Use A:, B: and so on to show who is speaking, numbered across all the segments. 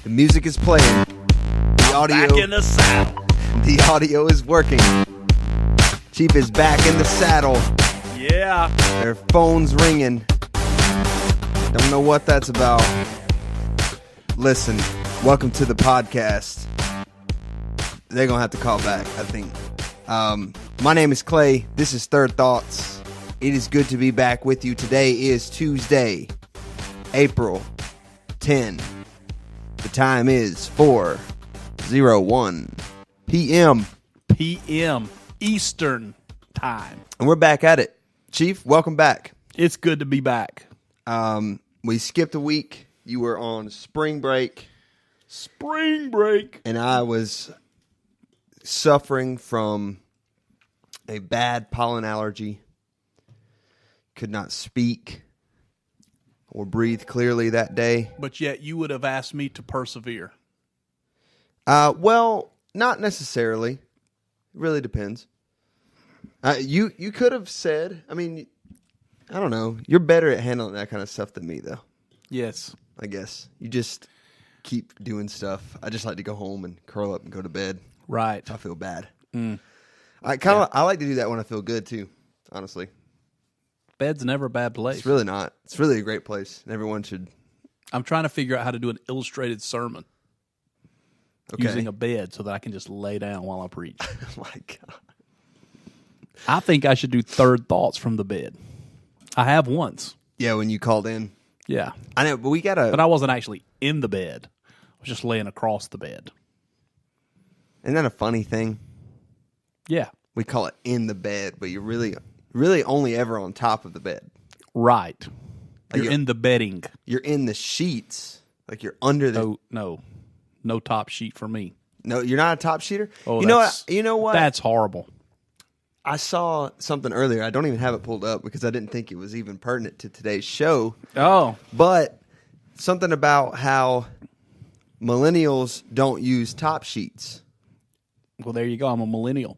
A: The music is playing. The audio.
B: Back in the saddle.
A: The audio is working. Chief is back in the saddle.
B: Yeah.
A: Their phone's ringing. Don't know what that's about. Listen, welcome to the podcast. They're going to have to call back, I think. My name is Clay. This is Third Thoughts. It is good to be back with you. Today is Tuesday, April 10. The time is 4:01 p.m.
B: PM Eastern time.
A: And we're back at it. Chief, welcome back.
B: It's good to be back.
A: We skipped a week. You were on spring break.
B: Spring break.
A: And I was suffering from a bad pollen allergy. Could not speak or breathe clearly that day.
B: But yet you would have asked me to persevere.
A: Well, not necessarily. It really depends. You could have said, I mean, I don't know. You're better at handling that kind of stuff than me, though.
B: Yes.
A: I guess. You just keep doing stuff. I just like to go home and curl up and go to bed.
B: Right.
A: If I feel bad.
B: Mm.
A: I like to do that when I feel good, too, honestly.
B: Bed's never a bad place.
A: It's really not. It's really a great place. And everyone should.
B: I'm trying to figure out how to do an illustrated sermon using a bed so that I can just lay down while I preach.
A: Oh, my God.
B: I think I should do third thoughts from the bed. I have once.
A: Yeah, when you called in.
B: Yeah.
A: I know, but we got to.
B: But I wasn't actually in the bed. I was just laying across the bed.
A: Isn't that a funny thing?
B: Yeah.
A: We call it in the bed, but you're really only ever on top of the bed.
B: Right.
A: Like
B: You're in the bedding.
A: You're in the sheets. Like you're under the.
B: No top sheet for me.
A: No, you're not a top sheeter?
B: Oh,
A: You know what?
B: That's horrible.
A: I saw something earlier. I don't even have it pulled up because I didn't think it was even pertinent to today's show.
B: Oh.
A: But something about how millennials don't use top sheets.
B: Well, there you go. I'm a millennial.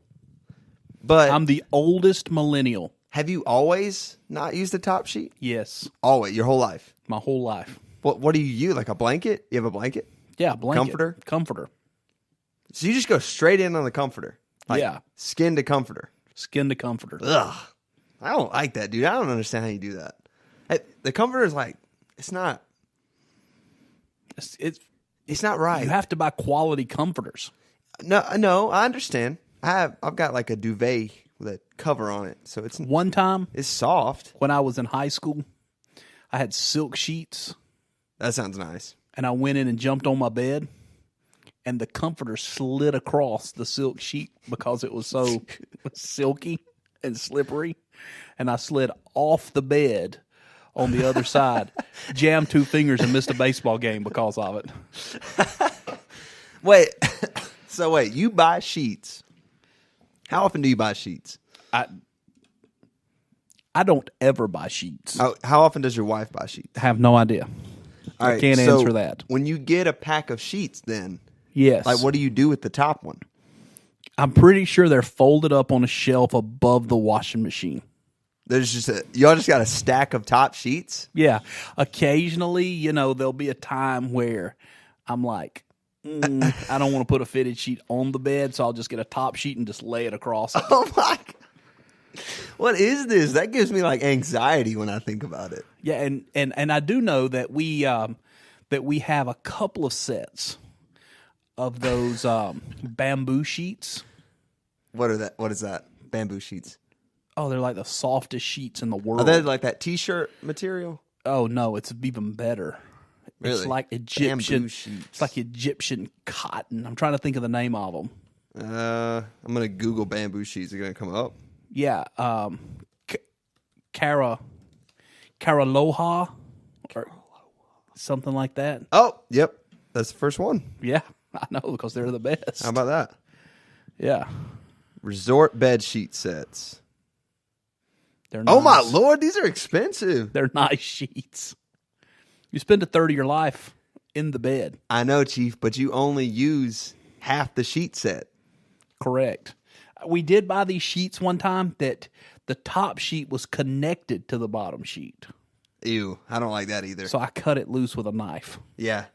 A: But
B: I'm the oldest millennial.
A: have you always not used a top sheet?
B: Yes.
A: Always, your whole life?
B: My whole life.
A: What do you use? Like a blanket? You have a blanket?
B: Yeah, blanket.
A: Comforter? So you just go straight in on the comforter? Like
B: yeah.
A: Skin to comforter?
B: Skin to comforter.
A: Ugh. I don't like that, dude. I don't understand how you do that. The comforter is like, it's not right.
B: You have to buy quality comforters.
A: No, I understand. I've got like a duvet with a cover on it, so it's
B: one time.
A: It's soft.
B: When I was in high school, I had silk sheets.
A: That sounds nice.
B: And I went in and jumped on my bed, and the comforter slid across the silk sheet because it was so silky and slippery, and I slid off the bed on the other side, jammed 2 fingers, and missed a baseball game because of it.
A: Wait, you buy sheets. How often do you buy sheets?
B: I don't ever buy sheets.
A: How often does your wife buy sheets?
B: I have no idea. I can't answer that.
A: When you get a pack of sheets, then
B: yes,
A: like what do you do with the top one?
B: I'm pretty sure they're folded up on a shelf above the washing machine.
A: There's y'all just got a stack of top sheets?
B: Yeah. Occasionally, there'll be a time where I'm like, I don't want to put a fitted sheet on the bed, so I'll just get a top sheet and just lay it across it.
A: Oh my God. What is this? That gives me like anxiety when I think about it.
B: Yeah, and I do know that we have a couple of sets of those bamboo sheets.
A: What is that? Bamboo sheets.
B: Oh, they're like the softest sheets in the world.
A: Are they like that t-shirt material?
B: Oh no, it's even better.
A: Really?
B: It's like Egyptian.
A: Bamboo sheets.
B: It's like Egyptian cotton. I'm trying to think of the name of them.
A: I'm gonna Google bamboo sheets. They're gonna come up.
B: Yeah, Caraloha or something like that.
A: Oh, yep, that's the first one.
B: Yeah, I know because they're the best.
A: How about that?
B: Yeah,
A: resort bed sheet sets.
B: They're nice.
A: Oh my Lord, these are expensive.
B: They're nice sheets. You spend a third of your life in the bed.
A: I know, Chief, but you only use half the sheet set.
B: Correct. We did buy these sheets one time that the top sheet was connected to the bottom sheet.
A: Ew, I don't like that either.
B: So I cut it loose with a knife.
A: Yeah.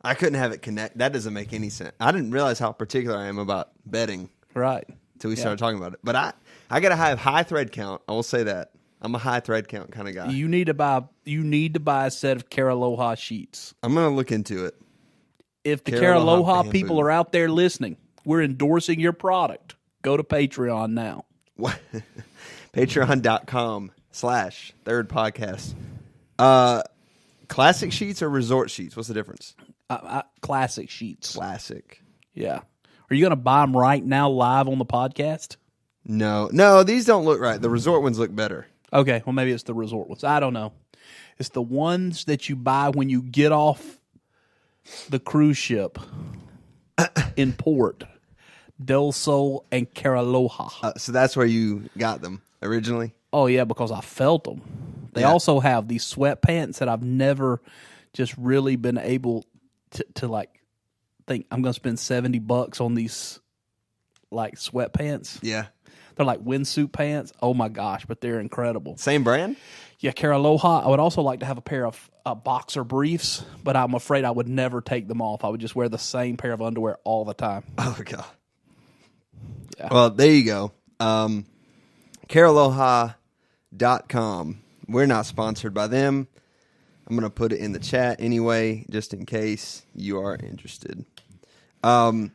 A: I couldn't have it connect. That doesn't make any sense. I didn't realize how particular I am about betting
B: Right.
A: until we started talking about it. But I got to have high thread count. I will say that. I'm a high thread count kind of guy.
B: You need to buy a set of Caraloha sheets.
A: I'm going to look into it.
B: If the
A: Caraloha
B: Caraloha
A: bamboo.
B: people are out there listening, we're endorsing your product. Go to Patreon now.
A: Patreon.com/third podcast. Classic sheets or resort sheets? What's the difference?
B: Classic sheets.
A: Classic.
B: Yeah. Are you going to buy them right now live on the podcast?
A: No, these don't look right. The resort ones look better.
B: Okay, well, maybe it's the resort ones. I don't know. It's the ones that you buy when you get off the cruise ship in port. Del Sol and Caraloha.
A: So that's where you got them originally?
B: Oh, yeah, because I felt them. They also have these sweatpants that I've never just really been able to like, think I'm going to spend $70 on these, like, sweatpants.
A: Yeah.
B: They're like windsuit pants. Oh, my gosh, but they're incredible.
A: Same brand?
B: Yeah, Caraloha. I would also like to have a pair of boxer briefs, but I'm afraid I would never take them off. I would just wear the same pair of underwear all the time.
A: Oh, God.
B: Yeah.
A: Well, there you go. Caraloha.com. We're not sponsored by them. I'm going to put it in the chat anyway, just in case you are interested. Yeah,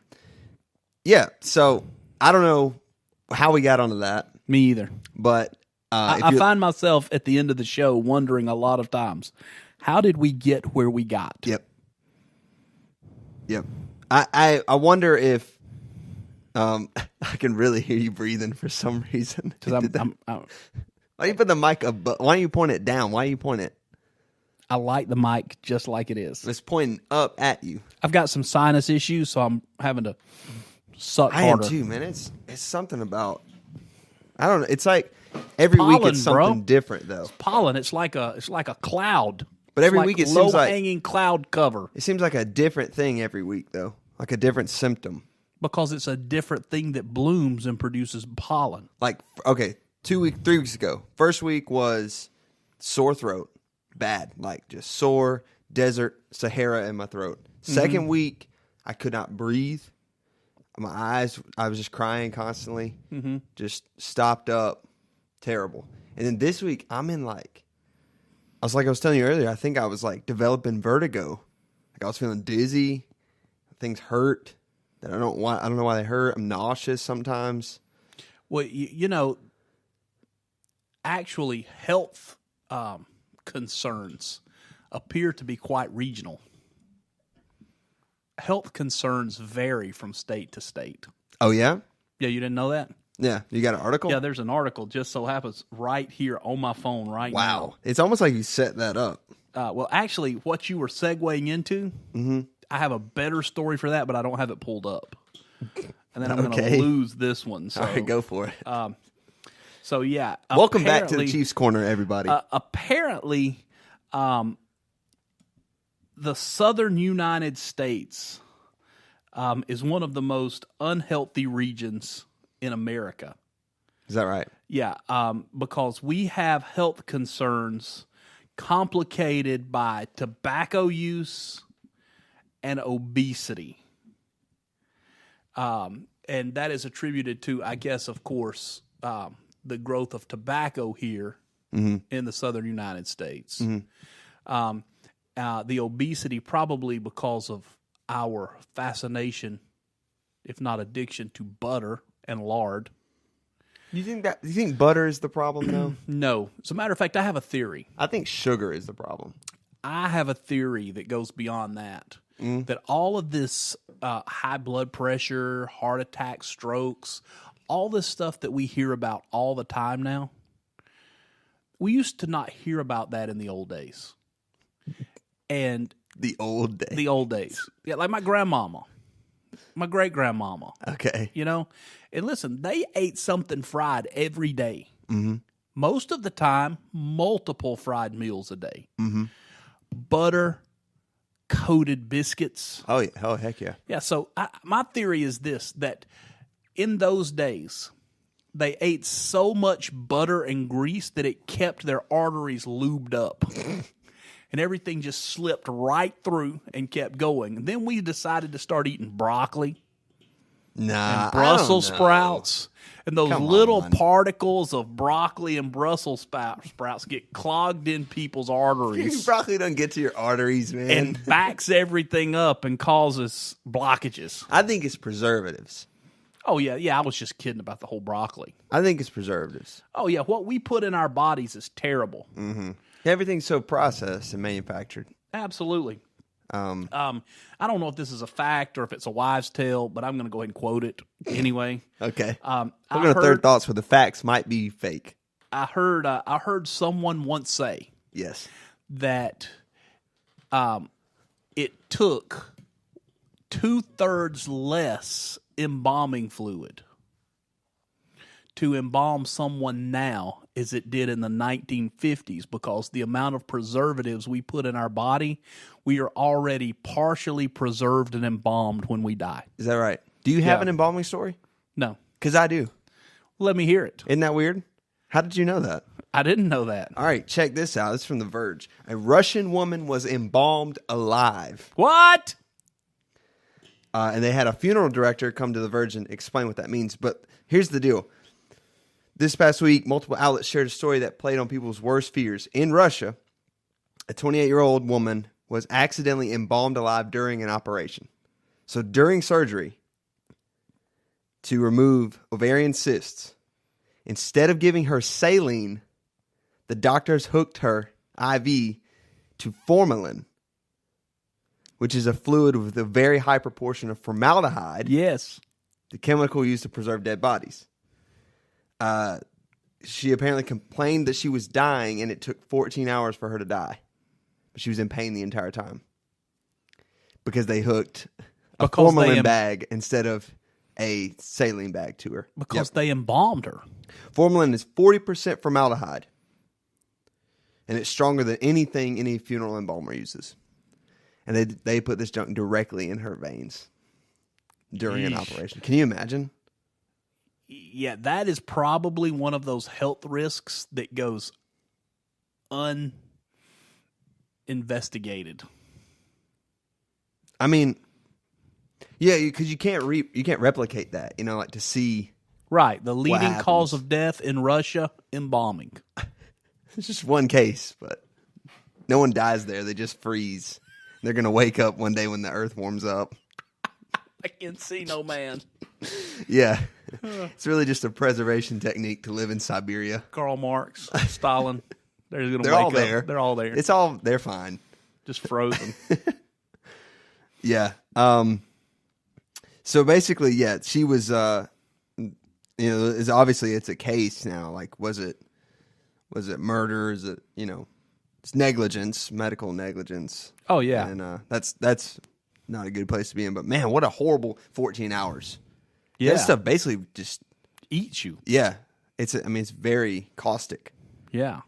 A: so I don't know how we got onto that.
B: Me either.
A: But
B: I find myself at the end of the show wondering a lot of times, how did we get where we got?
A: Yep. I wonder if I can really hear you breathing for some reason.
B: Because
A: Why you put the mic up? Why don't you point it down? Why you point it?
B: I like the mic just like it is.
A: It's pointing up at you.
B: I've got some sinus issues, so I'm having to suck
A: I
B: harder.
A: am too, man. It's something about, I don't know. It's like every week
B: pollen,
A: it's something
B: bro.
A: different though.
B: Pollen. It's like a cloud.
A: But every
B: It's
A: week it
B: low
A: seems like
B: hanging cloud cover
A: it seems like a different thing every week though, like a different symptom.
B: because it's a different thing that blooms and produces pollen.
A: Like okay, 3 weeks ago, first week was sore throat, bad, like just sore desert Sahara in my throat. Second week, I could not breathe. My eyes, I was just crying constantly, just stopped up, terrible. And then this week, I'm in like I was telling you earlier, I think I was like developing vertigo. Like I was feeling dizzy, things hurt. That I don't know why they hurt. I'm nauseous sometimes.
B: Well, you know, actually, health concerns appear to be quite regional. Health concerns vary from state to state.
A: Oh yeah?
B: Yeah, you didn't know that?
A: Yeah. You got an article?
B: Yeah, there's an article just so happens right here on my phone right now.
A: Wow. It's almost like you set that up.
B: Well, actually, what you were segueing into, I have a better story for that, but I don't have it pulled up. And then I'm going to lose this one. So,
A: all right, go for it.
B: So, yeah.
A: Welcome back to the Chiefs Corner, everybody.
B: Apparently, the southern United States is one of the most unhealthy regions in America.
A: Is that right?
B: Yeah, because we have health concerns complicated by tobacco use and obesity. And that is attributed to, I guess, of course, the growth of tobacco here in the southern United States. The obesity probably because of our fascination, if not addiction, to butter and lard.
A: You think butter is the problem though?
B: No. As a matter of fact, I have a theory.
A: I think sugar is the problem.
B: I have a theory that goes beyond that. That all of this high blood pressure, heart attacks, strokes, all this stuff that we hear about all the time now, we used to not hear about that in the old days. And
A: The old days.
B: Yeah, like my grandmama, my great-grandmama.
A: Okay.
B: You know? And listen, they ate something fried every day. Most of the time, multiple fried meals a day. Butter-coated biscuits.
A: Oh, yeah. Oh, heck yeah.
B: Yeah, so my theory is this, that in those days, they ate so much butter and grease that it kept their arteries lubed up. and everything just slipped right through and kept going. And then we decided to start eating broccoli
A: Nah,
B: and Brussels sprouts. And those
A: Come
B: little
A: on.
B: particles of broccoli and Brussels sprouts get clogged in people's arteries
A: Broccoli doesn't get to your arteries, man.
B: and backs everything up and causes blockages.
A: I think it's preservatives.
B: Oh, yeah. I was just kidding about the whole broccoli.
A: I think it's preservatives.
B: Oh, yeah. What we put in our bodies is terrible.
A: Everything's so processed and manufactured.
B: Absolutely. I don't know if this is a fact or if it's a wives' tale, but I'm going to go ahead and quote it anyway.
A: Okay.
B: I
A: I'm going to third thoughts where the facts might be fake.
B: I heard someone once say
A: Yes.
B: that it took 2/3 less embalming fluid to embalm someone now as it did in the 1950s, because the amount of preservatives we put in our body, we are already partially preserved and embalmed when we die.
A: Is that right? Do you have
B: Yeah.
A: an embalming story?
B: No.
A: Because I do.
B: Let me hear it.
A: Isn't that weird? How did you know that?
B: I didn't know that.
A: All right, check this out. This is from The Verge. A Russian woman was embalmed alive.
B: What?
A: And they had a funeral director come to The Verge and explain what that means. But here's the deal. This past week, multiple outlets shared a story that played on people's worst fears. In Russia, a 28-year-old woman was accidentally embalmed alive during an operation. So during surgery to remove ovarian cysts, instead of giving her saline, the doctors hooked her IV to formalin, which is a fluid with a very high proportion of formaldehyde,
B: Yes.
A: the chemical used to preserve dead bodies. She apparently complained that she was dying, and it took 14 hours for her to die. But she was in pain the entire time because they hooked a formalin bag instead of a saline bag to her.
B: Because they embalmed her.
A: Formalin is 40% formaldehyde, and it's stronger than anything any funeral embalmer uses. And they put this junk directly in her veins during an operation. Can you imagine?
B: Yeah, that is probably one of those health risks that goes uninvestigated.
A: I mean, yeah, because you can't replicate that. You know, like to see.
B: Right, the leading
A: happens.
B: cause of death in Russia, embalming.
A: It's just one case, but no one dies there. They just freeze. They're gonna wake up one day when the earth warms up.
B: I can see no man.
A: Yeah, it's really just a preservation technique to live in Siberia.
B: Karl Marx, Stalin, they're going to
A: They're
B: wake
A: all
B: up.
A: there.
B: They're all there.
A: They're fine.
B: Just frozen.
A: Yeah. So basically, yeah, she was. Obviously it's a case now. Like, was it murder? Is it it's negligence, medical negligence?
B: Oh yeah,
A: and that's not a good place to be in. But man, what a horrible 14 hours.
B: yeah.
A: That stuff basically just
B: Eats you.
A: yeah. It's very caustic.
B: Yeah.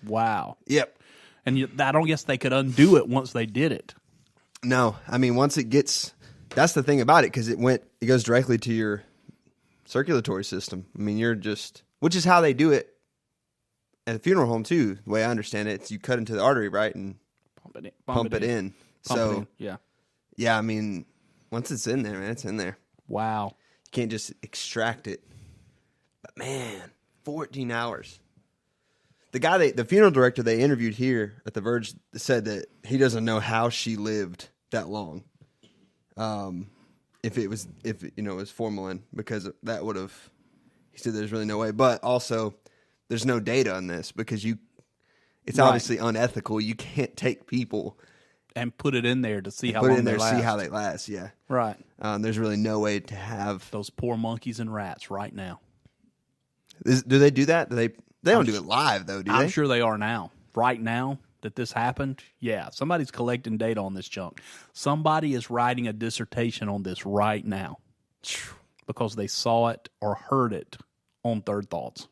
B: Wow.
A: Yep.
B: And I don't guess they could undo it once they did it.
A: No, I mean once it gets, that's the thing about it, because it goes directly to your circulatory system. I mean which is how they do it at a funeral home too. The way I understand it, it's you cut into the artery, right, and pump it in. Yeah, I mean once it's in there, man, it's in there.
B: Wow.
A: You can't just extract it. But man, 14 hours. The funeral director they interviewed here at The Verge said that he doesn't know how she lived that long. If it was formalin, because that would have, he said there's really no way. But also there's no data on this because it's obviously unethical. You can't take people
B: and put it in there to see how long they last.
A: See how they last. Yeah.
B: Right.
A: There's really no way to have
B: those poor monkeys and rats right now.
A: Do they do that? They don't do it live though, do they?
B: I'm sure they are now. Right now that this happened, yeah, somebody's collecting data on this junk. Somebody is writing a dissertation on this right now because they saw it or heard it on Third Thoughts.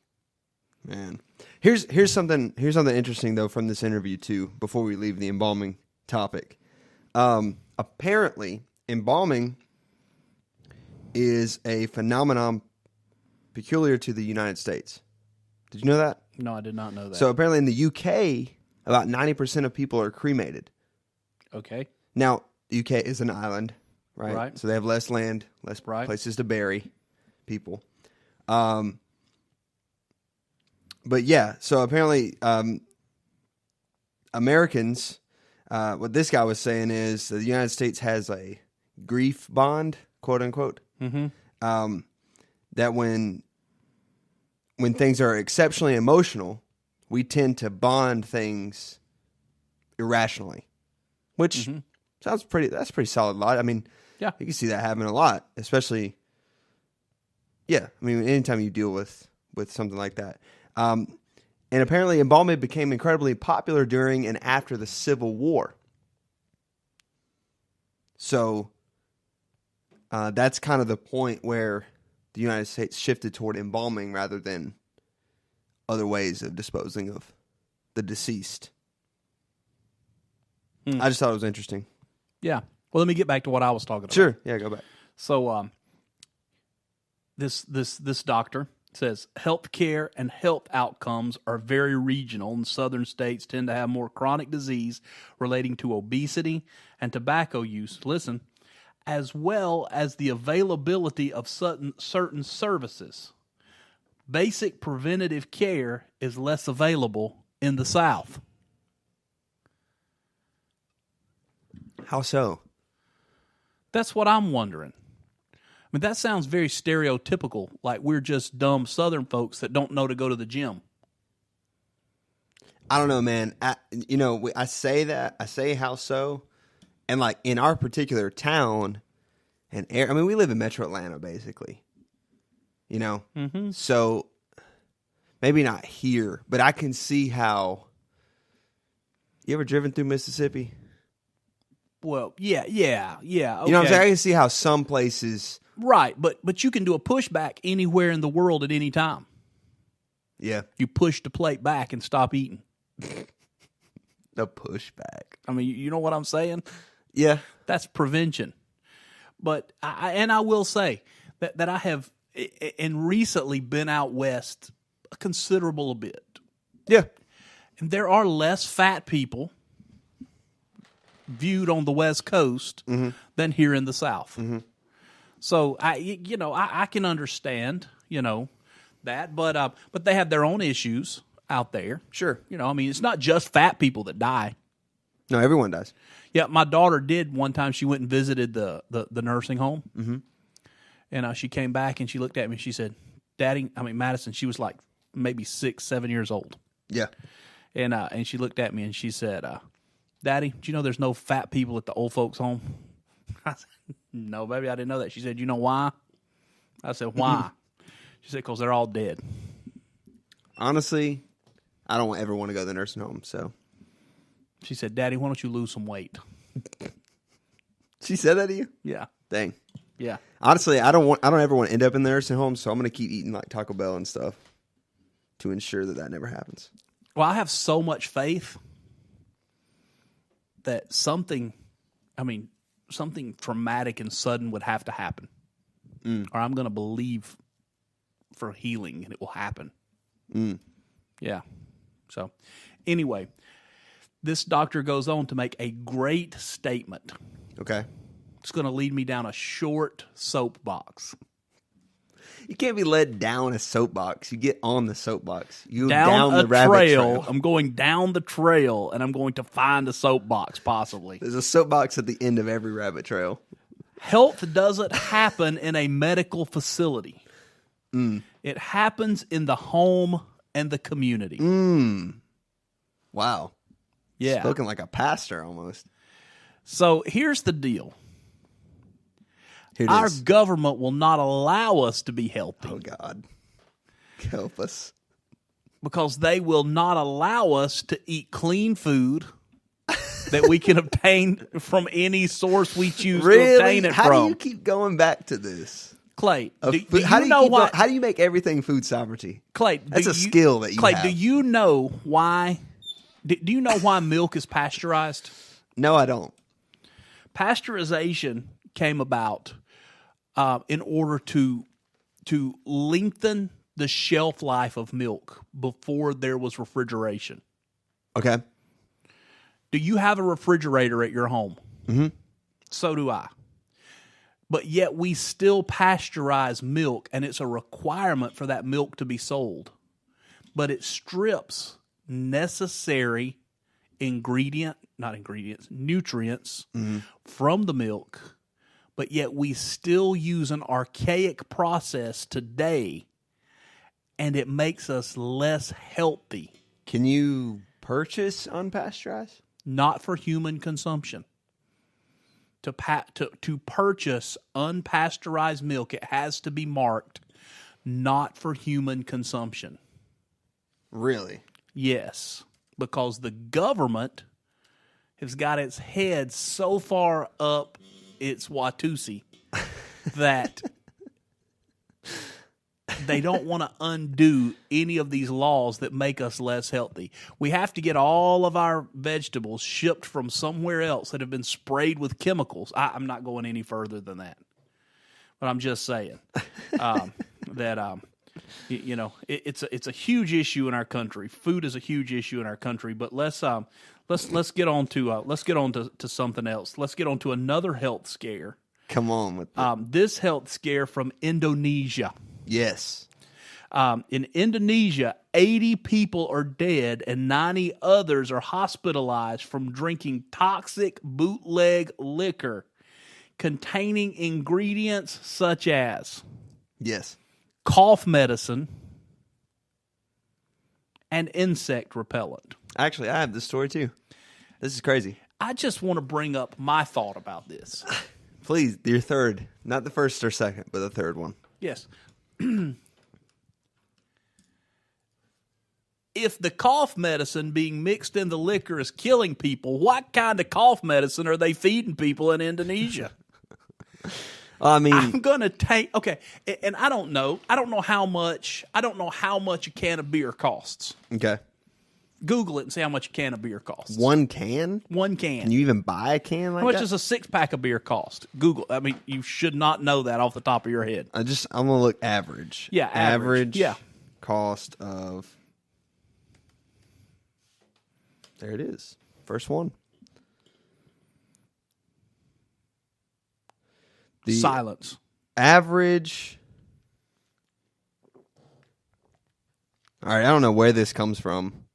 A: Man, here's something interesting though from this interview too. Before we leave the embalming topic, apparently embalming is a phenomenon peculiar to the United States. Did you know that?
B: No, I did not know that.
A: So apparently in the UK, about 90% of people are cremated.
B: Okay.
A: Now, the UK is an island, right?
B: Right.
A: So they have less land, less places to bury people. But yeah, so apparently Americans, what this guy was saying is that the United States has a grief bond, quote unquote, that when things are exceptionally emotional, we tend to bond things irrationally, which that's pretty solid lot. I mean,
B: yeah,
A: you can see that happening a lot, especially, I mean, anytime you deal with something like that. And apparently embalming became incredibly popular during and after the Civil War. So that's kind of the point where the United States shifted toward embalming rather than other ways of disposing of the deceased. I just thought it was interesting.
B: Yeah. Well, let me get back to what I was talking about.
A: Sure. Yeah, go back.
B: So this doctor says health care and health outcomes are very regional, and southern states tend to have more chronic disease relating to obesity and tobacco use. Listen, as well as the availability of certain services. Basic preventative care is less available in the South.
A: How so?
B: That's what I'm wondering. I mean, that sounds very stereotypical, like we're just dumb Southern folks that don't know to go to the gym.
A: I don't know, man. I say that. I say how so. And like in our particular town and I mean, we live in Metro Atlanta, basically. So maybe not here, but I can see how. You ever driven through Mississippi?
B: Well, yeah. Okay.
A: You know what I'm saying? I can see how some places.
B: Right, but you can do a pushback anywhere in the world at any time.
A: Yeah.
B: You push the plate back and stop eating.
A: The pushback.
B: I mean, you know what I'm saying?
A: Yeah.
B: That's prevention. But I will say that I have and recently been out west a considerable bit.
A: Yeah.
B: And there are less fat people viewed on the West Coast than here in the South. Mm-hmm. So I can understand, that, but they have their own issues out there.
A: Sure.
B: I mean, it's not just fat people that die.
A: No, everyone does.
B: Yeah, my daughter did one time. She went and visited the nursing home, and she came back and she looked at me and she said, Madison, she was like maybe 6, 7 years old.
A: Yeah.
B: And she looked at me and she said, Daddy, do you know there's no fat people at the old folks' home? I said, no, baby, I didn't know that. She said, you know why? I said, why? She said, because they're all dead.
A: Honestly, I don't ever want to go to the nursing home, so.
B: She said, Daddy, why don't you lose some weight?
A: She said that to you?
B: Yeah.
A: Dang.
B: Yeah.
A: Honestly, I don't ever want to end up in the nursing home, so I'm going to keep eating like Taco Bell and stuff to ensure that never happens.
B: Well, I have so much faith that something traumatic and sudden would have to happen. Or I'm going to believe for healing and it will happen. Yeah. So, anyway, this doctor goes on to make a great statement.
A: Okay.
B: It's going to lead me down a short soapbox.
A: You can't be led down a soapbox. You get on the soapbox. You go
B: down
A: the rabbit trail.
B: I'm going down the trail, and I'm going to find a soapbox, possibly.
A: There's a soapbox at the end of every rabbit trail.
B: Health doesn't happen in a medical facility. It happens in the home and the community.
A: Wow.
B: Yeah.
A: Spoken like a pastor almost.
B: So here's the deal.
A: Here it
B: Our
A: is.
B: government will not allow us to be healthy.
A: Oh, God. Help us.
B: Because they will not allow us to eat clean food that we can obtain from any source we choose to obtain it
A: How
B: from.
A: do you keep going back to this?
B: Clay,
A: How do you make everything food sovereignty?
B: Clay,
A: that's a skill that you
B: Clay,
A: have.
B: do you know why? Do you know why milk is pasteurized?
A: No, I don't.
B: Pasteurization came about in order to lengthen the shelf life of milk before there was refrigeration.
A: Okay.
B: Do you have a refrigerator at your home?
A: Mm-hmm.
B: So do I. But yet we still pasteurize milk, and it's a requirement for that milk to be sold. But it strips necessary nutrients from the milk, but yet we still use an archaic process today, and it makes us less healthy.
A: Can you purchase unpasteurized?
B: Not for human consumption. To purchase unpasteurized milk, it has to be marked not for human consumption.
A: Really?
B: Yes, because the government has got its head so far up its Watusi that they don't want to undo any of these laws that make us less healthy. We have to get all of our vegetables shipped from somewhere else that have been sprayed with chemicals. I'm not going any further than that, but I'm just saying that it's a huge issue in our country. Food is a huge issue in our country. But let's get on to something else. Let's get on to another health scare.
A: Come on with
B: this health scare from Indonesia.
A: Yes.
B: In Indonesia, 80 people are dead and 90 others are hospitalized from drinking toxic bootleg liquor containing ingredients such as cough medicine and insect repellent.
A: Actually, I have this story too. This is crazy.
B: I just want to bring up my thought about this.
A: Please, your third. Not the first or second, but the third one.
B: Yes. If the cough medicine being mixed in the liquor is killing people, what kind of cough medicine are they feeding people in Indonesia?
A: I mean,
B: I'm gonna take and I don't know how much a can of beer costs.
A: Okay.
B: Google it and see how much a can of beer costs.
A: One can?
B: One can.
A: Can you even buy a can like that?
B: How much does a 6-pack of beer cost? Google. I mean, you should not know that off the top of your head.
A: I'm gonna look average.
B: Yeah, average. Yeah.
A: Cost of. There it is. First one. The
B: Silence.
A: Average. All right, I don't know where this comes from.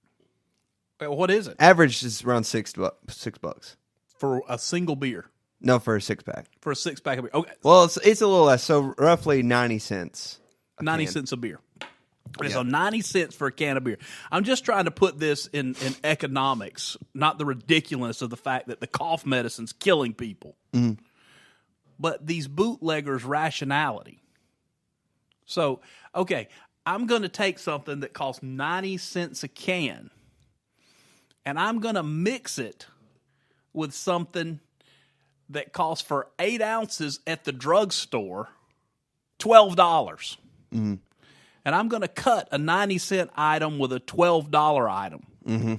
B: Wait, what is it?
A: Average is around $6
B: For a single beer.
A: No, for a 6-pack.
B: For a 6-pack of beer. Okay.
A: Well, it's a little less, so roughly 90 cents.
B: 90 cents a beer. Okay,
A: Yeah.
B: so 90 cents for a can of beer. I'm just trying to put this in economics, not the ridiculousness of the fact that the cough medicine's killing people.
A: Mm-hmm.
B: But these bootleggers' rationality. So, okay, I'm going to take something that costs 90 cents a can, and I'm going to mix it with something that costs for 8 ounces at the drugstore $12.
A: Mm-hmm.
B: And I'm going to cut a 90-cent item with a $12 item.
A: Mm-hmm.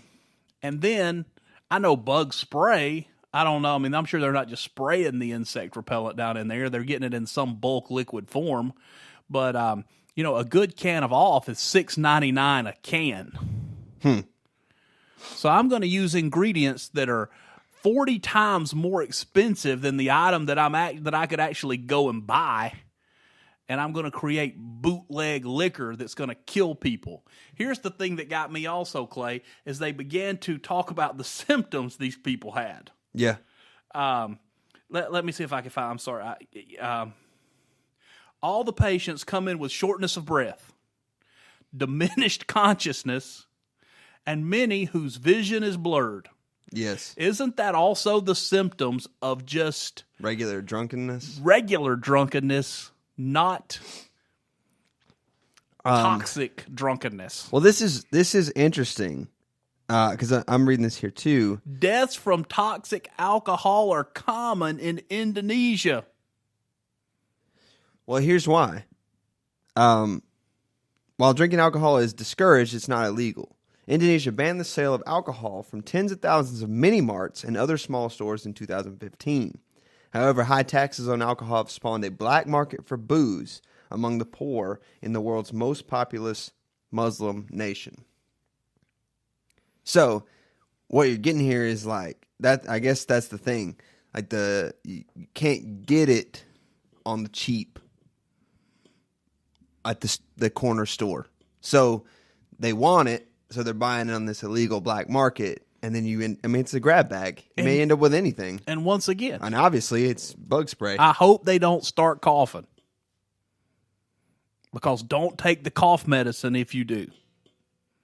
B: And then I know bug spray. I don't know. I mean, I'm sure they're not just spraying the insect repellent down in there. They're getting it in some bulk liquid form. But, a good can of off is $6.99 a can. So I'm going to use ingredients that are 40 times more expensive than the item that I could actually go and buy. And I'm going to create bootleg liquor that's going to kill people. Here's the thing that got me also, Clay, is they began to talk about the symptoms these people had.
A: Yeah.
B: Let me see if I can find. I'm sorry. All the patients come in with shortness of breath, diminished consciousness, and many whose vision is blurred.
A: Yes.
B: Isn't that also the symptoms of just
A: regular drunkenness,
B: not toxic drunkenness?
A: Well, this is interesting because I'm reading this here too.
B: Deaths from toxic alcohol are common in Indonesia.
A: Well, here's why. While drinking alcohol is discouraged, it's not illegal. Indonesia banned the sale of alcohol from tens of thousands of mini-marts and other small stores in 2015. However, high taxes on alcohol have spawned a black market for booze among the poor in the world's most populous Muslim nation. So, what you're getting here is like that. I guess that's the thing. Like you can't get it on the cheap at the corner store. So they want it, so they're buying it on this illegal black market, and then it's a grab bag. You may end up with anything.
B: And once again,
A: and obviously it's bug spray.
B: I hope they don't start coughing, because don't take the cough medicine if you do,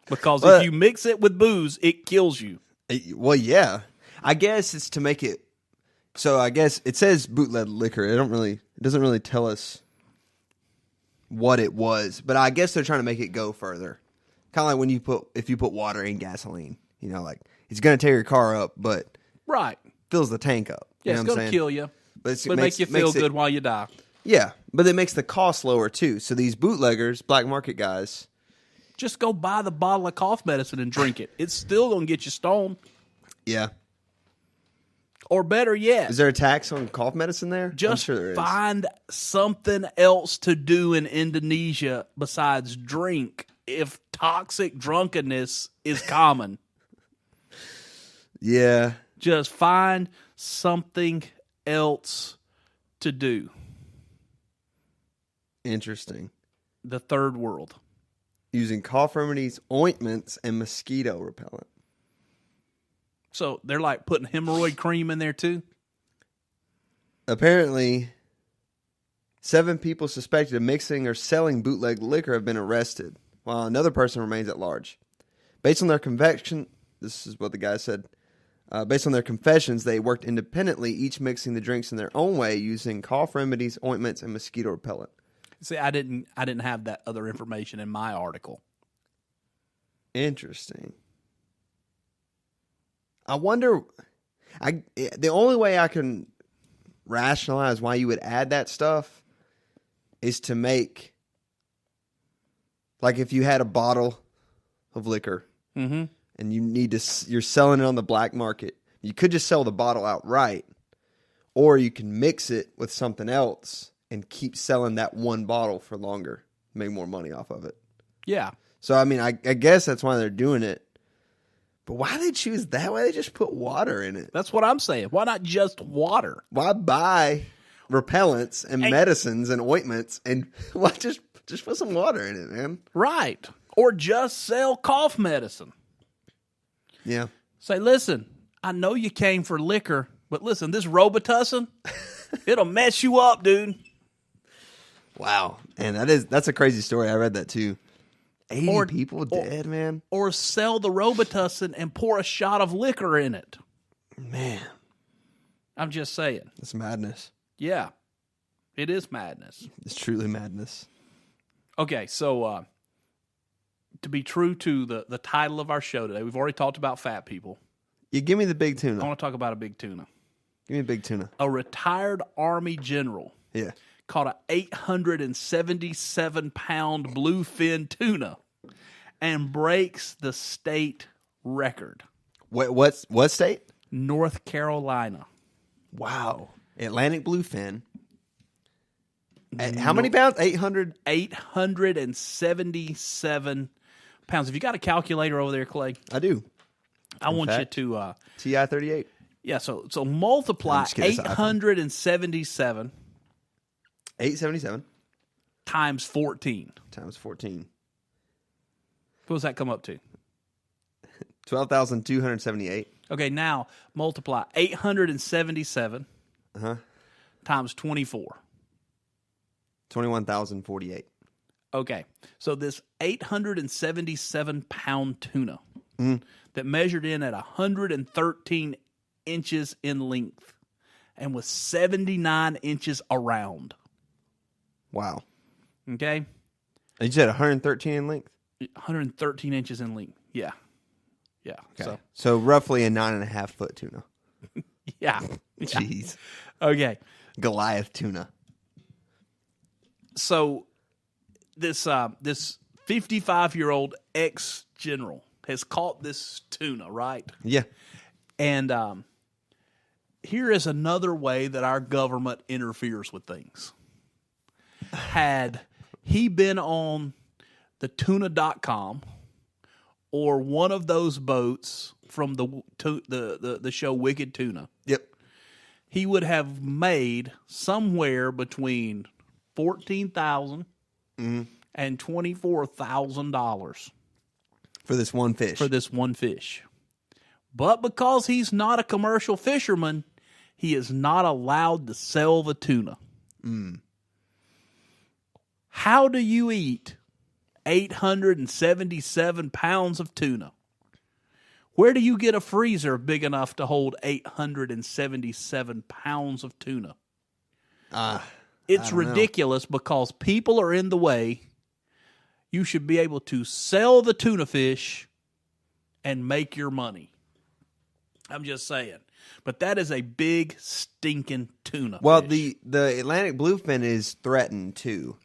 B: because if you mix it with booze, it kills you.
A: Well, yeah, I guess it's to make it. So I guess it says bootleg liquor. It doesn't really tell us what it was, but I guess they're trying to make it go further. Kind of like if you put water in gasoline, like it's going to tear your car up, but fills the tank up.
B: Yeah, it's going to kill you, but it make you feel good while you die.
A: Yeah, but it makes the cost lower too. So these bootleggers, black market guys,
B: just go buy the bottle of cough medicine and drink it. It's still going to get you stoned.
A: Yeah.
B: Or better yet,
A: is there a tax on cough medicine there?
B: Just
A: I'm sure there is.
B: Find something else to do in Indonesia besides drink if toxic drunkenness is common.
A: Yeah.
B: Just find something else to do.
A: Interesting.
B: The third world.
A: Using cough remedies, ointments, and mosquito repellent.
B: So they're like putting hemorrhoid cream in there too?
A: Apparently, 7 people suspected of mixing or selling bootleg liquor have been arrested, while another person remains at large. Based on their confession, this is what the guy said. Based on their confessions, they worked independently, each mixing the drinks in their own way, using cough remedies, ointments, and mosquito repellent.
B: See, I didn't have that other information in my article.
A: Interesting. I wonder, the only way I can rationalize why you would add that stuff is to make, like if you had a bottle of liquor and you're selling it on the black market, you could just sell the bottle outright, or you can mix it with something else and keep selling that one bottle for longer, make more money off of it.
B: Yeah.
A: So, I mean, I guess that's why they're doing it. But why they choose that? Why they just put water in it?
B: That's what I'm saying. Why not just water?
A: Why buy repellents and medicines and ointments and why just put some water in it, man?
B: Right. Or just sell cough medicine.
A: Yeah.
B: Say, listen, I know you came for liquor, but listen, this Robitussin, it'll mess you up, dude.
A: Wow. And that's a crazy story. I read that too. 80 people dead, man.
B: Or sell the Robitussin and pour a shot of liquor in it.
A: Man.
B: I'm just saying.
A: It's madness.
B: Yeah. It is madness.
A: It's truly madness.
B: Okay, so to be true to the title of our show today, we've already talked about fat people.
A: You give me the big tuna.
B: I want to talk about a big tuna.
A: Give me a big tuna.
B: A retired Army general.
A: Yeah.
B: Caught a 877-pound bluefin tuna and breaks the state record.
A: What state?
B: North Carolina.
A: Wow. Atlantic bluefin. How many pounds? 800?
B: 877 pounds. Have you got a calculator over there, Clay?
A: I do.
B: I want you to...
A: TI-38.
B: Yeah, so multiply 877...
A: 877
B: times 14.
A: Times 14.
B: What does that come up to?
A: 12,278.
B: Okay, now multiply 877 times 24.
A: 21,048.
B: Okay, so this 877-pound tuna that measured in at 113 inches in length and was 79 inches around.
A: Wow.
B: Okay?
A: And you said 113 in length?
B: 113 inches in length. Yeah. Yeah.
A: Okay. So roughly a 9.5 foot tuna.
B: Yeah.
A: Jeez.
B: Okay.
A: Goliath tuna.
B: So this 55-year-old ex-general has caught this tuna, right?
A: Yeah.
B: And here is another way that our government interferes with things. Had he been on the tuna.com or one of those boats from the show Wicked Tuna,
A: Yep.
B: he would have made somewhere between $14,000 and $24,000
A: For this one fish.
B: for this one fish. But because he's not a commercial fisherman, he is not allowed to sell the tuna. How do you eat 877 pounds of tuna? Where do you get a freezer big enough to hold 877 pounds of tuna? It's ridiculous because people are in the way. You should be able to sell the tuna fish and make your money. I'm just saying. But that is a big, stinking tuna fish.
A: The Atlantic bluefin is threatened, too.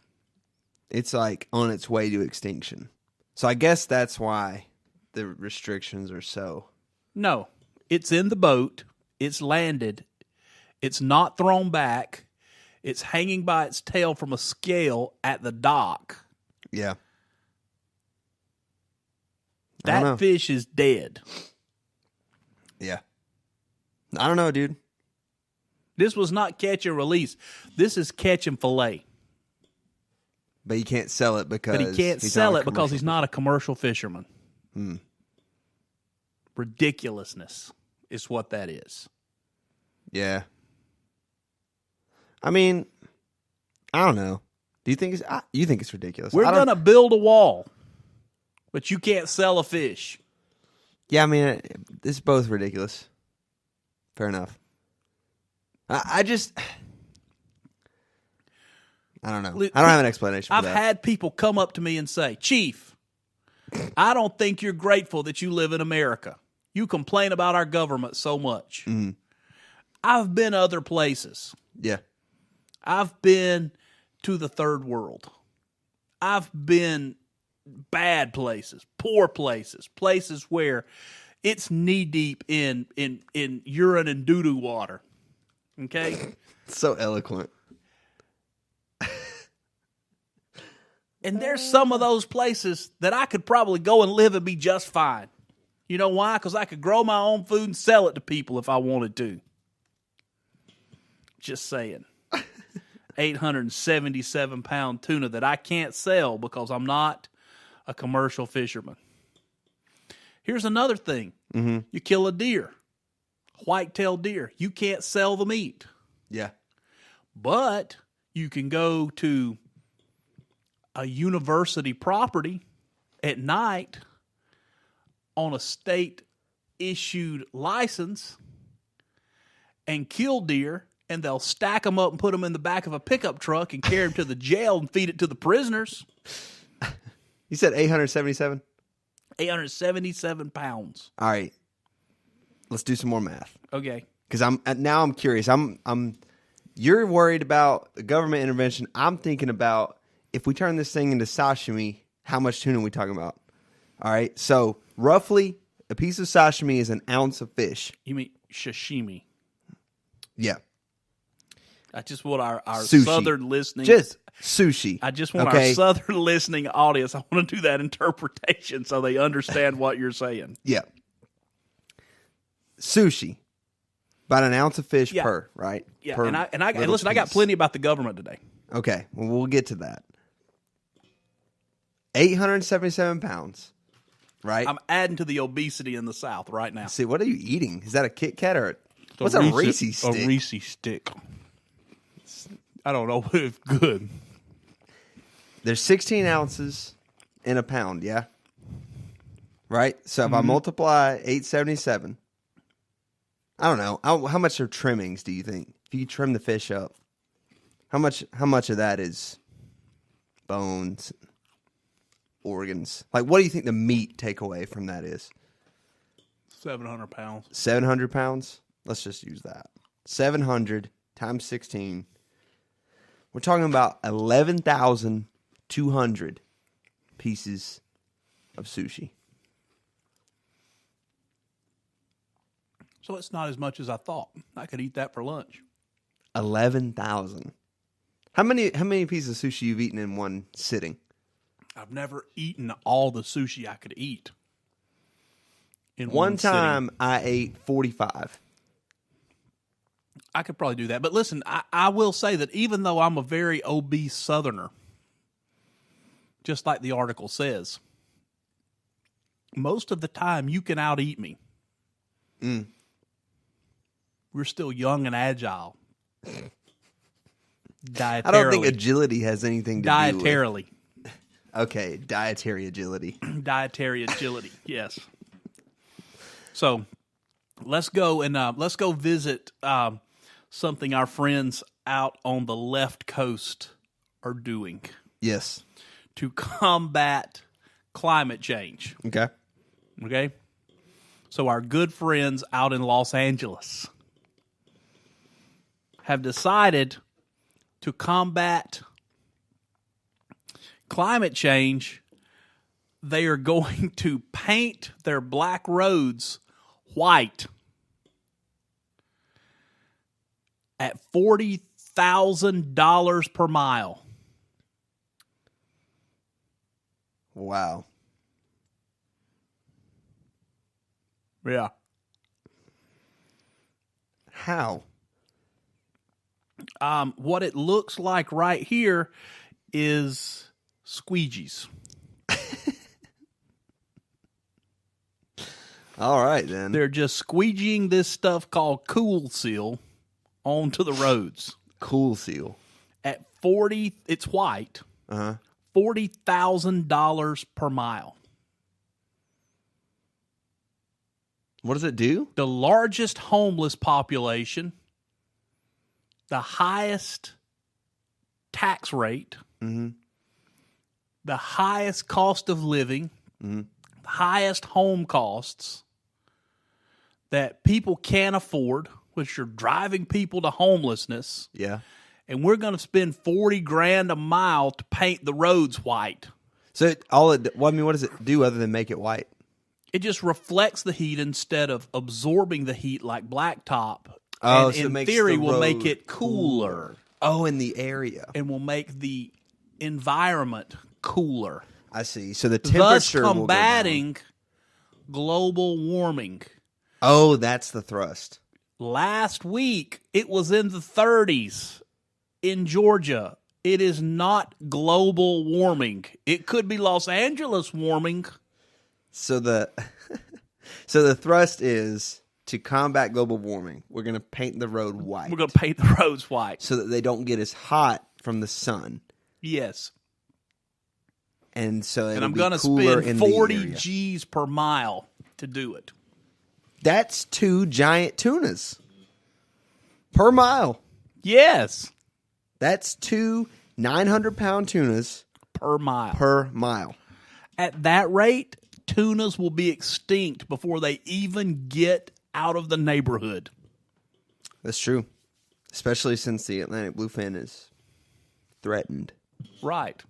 A: It's like on its way to extinction. So I guess that's why the restrictions are so.
B: No, it's in the boat. It's landed. It's not thrown back. It's hanging by its tail from a scale at the dock.
A: Yeah.
B: That fish is dead.
A: Yeah. I don't know, dude.
B: This was not catch and release. This is catch and fillet.
A: But he can't sell it because
B: he's not a commercial fisherman. Ridiculousness is what that is.
A: Yeah. I mean, I don't know. Do you think it's ridiculous?
B: We're gonna build a wall, but you can't sell a fish.
A: Yeah, I mean, it's both ridiculous. Fair enough. I don't know. I don't have an explanation for
B: I've
A: that.
B: had people come up to me and say, Chief, I don't think you're grateful that you live in America. You complain about our government so much. I've been other places.
A: Yeah.
B: I've been to the third world. I've been bad places, poor places, places where it's knee deep in urine and doo-doo water. Okay?
A: So eloquent.
B: And there's some of those places that I could probably go and live and be just fine. You know why? Because I could grow my own food and sell it to people if I wanted to. Just saying. 877-pound tuna that I can't sell because I'm not a commercial fisherman. Here's another thing. You kill a deer, white-tailed deer. You can't sell the meat.
A: Yeah.
B: But you can go to a university property at night on a state-issued license and kill deer, and they'll stack them up and put them in the back of a pickup truck and carry them to the jail and feed it to the prisoners.
A: You said 877?
B: 877 pounds.
A: All right. Let's do some more math.
B: Okay.
A: Because I'm curious. You're worried about the government intervention. I'm thinking about if we turn this thing into sashimi, how much tuna are we talking about? All right. So roughly, a piece of sashimi is an ounce of fish.
B: You mean sashimi?
A: Yeah.
B: I just want our
A: Sushi.
B: southern listening.
A: Just sushi.
B: I just want our southern listening audience. I want to do that interpretation so they understand what you're saying.
A: Yeah. Sushi. About an ounce of fish per, right?
B: Yeah.
A: Per
B: and listen, I got plenty about the government today.
A: Okay. Well, we'll get to that. 877 pounds, right?
B: I'm adding to the obesity in the South right now.
A: See, what are you eating? Is that a Kit Kat or what's a Reese's stick?
B: A Reese's stick. I don't know if good.
A: There's 16 ounces in a pound, yeah? Right? So if I multiply 877, I don't know. How much are trimmings, do you think? If you trim the fish up, how much of that is bones, organs? Like, what do you think the meat takeaway from that is?
B: 700 pounds.
A: 700 pounds? Let's just use that. 700 times 16. We're talking about 11,200 pieces of sushi.
B: So it's not as much as I thought. I could eat that for lunch.
A: 11,000. How many pieces of sushi you've eaten in one sitting?
B: I've never eaten all the sushi I could eat. in
A: One
B: sitting.
A: time I ate 45.
B: I could probably do that. But listen, I will say that even though I'm a very obese Southerner, just like the article says, most of the time you can out-eat me. We're still young and agile. Dietarily.
A: I don't think agility has anything to do
B: Dietarily.
A: with... Okay, dietary agility.
B: Dietary agility, yes. So let's go and let's go visit something our friends out on the left coast are doing
A: Yes.
B: to combat climate change.
A: Okay.
B: Okay? So our good friends out in Los Angeles have decided to combat climate change. They are going to paint their black roads white at $40,000 per mile.
A: Wow.
B: Yeah.
A: How?
B: What it looks like right here is squeegees.
A: All right, then.
B: They're just squeegeeing this stuff called Cool Seal onto the roads.
A: Cool Seal.
B: At 40, it's white.
A: Uh-huh.
B: $40,000 per mile.
A: What does it do?
B: The largest homeless population, the highest tax rate, the highest cost of living, the highest home costs that people can't afford, which are driving people to homelessness.
A: Yeah.
B: And we're going to spend $40,000 a mile to paint the roads white.
A: So what does it do other than make it white?
B: It just reflects the heat instead of absorbing the heat like blacktop.
A: Oh,
B: and
A: so it
B: in
A: makes
B: theory
A: the
B: will make
A: road
B: it cooler.
A: Oh, in the area.
B: And will make the environment cooler.
A: I see. So the
B: Thus
A: temperature will go down.
B: combating global warming.
A: Oh, that's the thrust.
B: Last week, it was in the 30s in Georgia. It is not global warming. It could be Los Angeles warming.
A: So the thrust is to combat global warming. We're going to paint the road white.
B: We're going to paint the roads white.
A: So that they don't get as hot from the sun.
B: Yes.
A: And so
B: And I'm
A: going to
B: spend 40 G's per mile to do it.
A: That's 2 giant tunas per mile.
B: Yes.
A: That's 2 900-pound tunas
B: Per mile.
A: per mile.
B: At that rate, tunas will be extinct before they even get out of the neighborhood.
A: That's true. Especially since the Atlantic bluefin is threatened.
B: Right.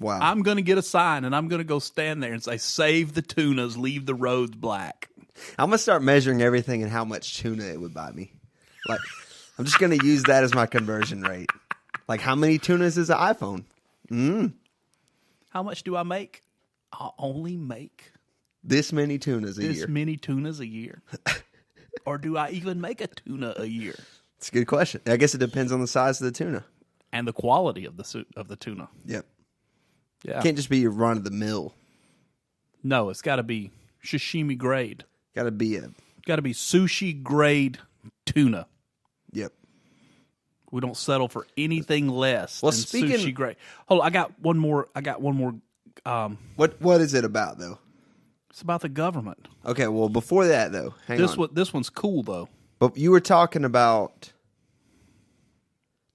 A: Wow.
B: I'm going to get a sign, and I'm going to go stand there and say, save the tunas, leave the roads black.
A: I'm going to start measuring everything and how much tuna it would buy me. Like, I'm just going to use that as my conversion rate. Like, how many tunas is an iPhone?
B: How much do I make? I'll only make
A: This many tunas a
B: this
A: year.
B: many tunas a year. Or do I even make a tuna a year?
A: It's a good question. I guess it depends on the size of the tuna.
B: And the quality of the tuna.
A: Yep.
B: Yeah.
A: Can't just be your run of the mill.
B: No, it's got to be sashimi grade.
A: Got to be a.
B: Got to be sushi grade tuna.
A: Yep.
B: We don't settle for anything less
A: Well,
B: than
A: speaking-
B: sushi grade. Hold on, I got one more.
A: What is it about though?
B: It's about the government.
A: Okay, well before that though, hang on.
B: This one's cool though.
A: But you were talking about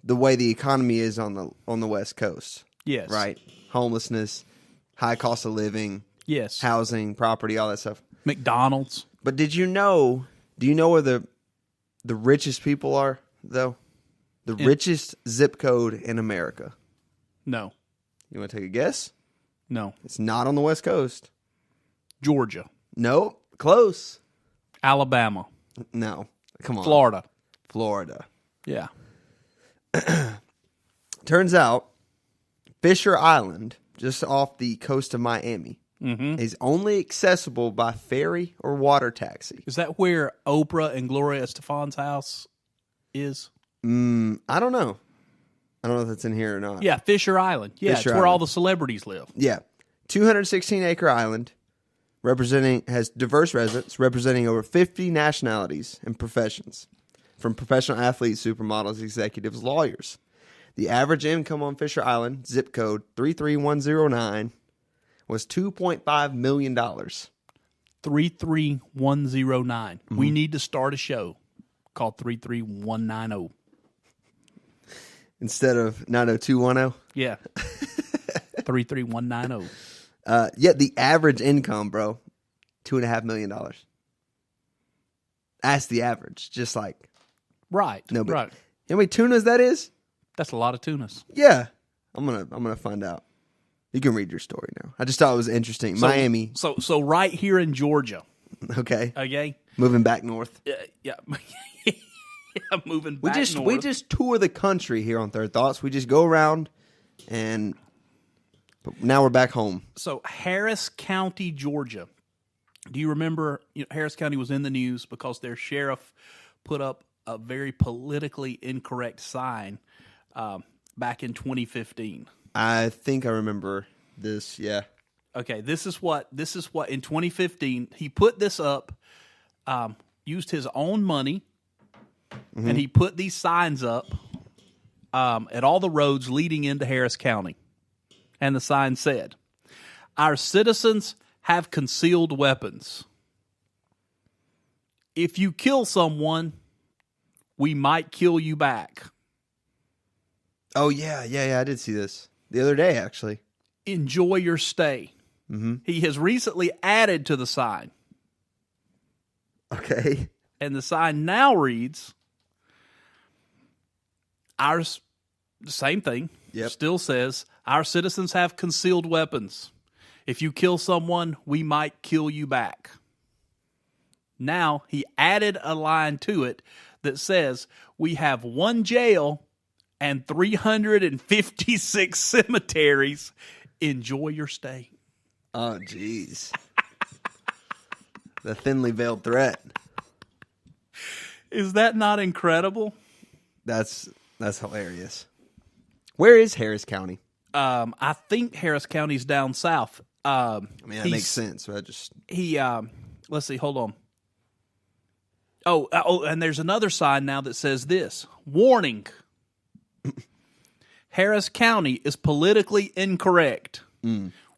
A: the way the economy is on the West Coast,
B: Yes.
A: right? Homelessness, high cost of living,
B: Yes.
A: housing, property, all that stuff.
B: McDonald's.
A: But do you know where the richest people are though? The richest zip code in America.
B: No.
A: You want to take a guess?
B: No.
A: It's not on the West Coast.
B: Georgia.
A: Nope. Close.
B: Alabama.
A: No. Come on.
B: Florida. Yeah.
A: Turns out, Fisher Island, just off the coast of Miami, is only accessible by ferry or water taxi.
B: Is that where Oprah and Gloria Estefan's house is?
A: I don't know. I don't know if that's in here or not.
B: Yeah, Fisher Island. Yeah,
A: Fisher
B: it's where
A: Island.
B: all the celebrities live.
A: Yeah. 216-acre island has diverse residents representing over 50 nationalities and professions, from professional athletes, supermodels, executives, lawyers. The average income on Fisher Island, zip code 33109, was $2.5 million.
B: 33109. We need to start a show called 33190.
A: Instead of 90210.
B: Yeah. 33190.
A: Yet the average income, bro, $2.5 million. That's the average. Just like
B: Right.
A: nobody.
B: Right.
A: You know how many tunas that is?
B: That's a lot of tunas.
A: Yeah. I'm gonna find out. You can read your story now. I just thought it was interesting. Miami.
B: So right here in Georgia.
A: Okay.
B: Okay.
A: Moving back north.
B: Yeah. Yeah, moving
A: We
B: back
A: just
B: north.
A: tour the country here on Third Thoughts. We just go around but now we're back home.
B: So Harris County, Georgia. Do you remember Harris County was in the news because their sheriff put up a very politically incorrect sign back in 2015.
A: I think I remember this, yeah.
B: Okay, this is what in 2015 he put this up, used his own money, and he put these signs up at all the roads leading into Harris County. And the sign said, "Our citizens have concealed weapons. If you kill someone, we might kill you back.
A: Oh, yeah, I did see this the other day, actually.
B: Enjoy your stay." He has recently added to the sign.
A: Okay.
B: And the sign now reads, same thing.
A: Yep.
B: Still says, "Our citizens have concealed weapons. If you kill someone, we might kill you back." Now he added a line to it that says, "We have one jail and 356 cemeteries. Enjoy your stay."
A: Oh, jeez. The thinly veiled threat.
B: Is that not incredible?
A: That's hilarious. Where is Harris County?
B: I think Harris County's down south.
A: I mean, that makes sense. But
B: Let's see, hold on. Oh, and there's another sign now that says this: "Warning. Harris County is politically incorrect.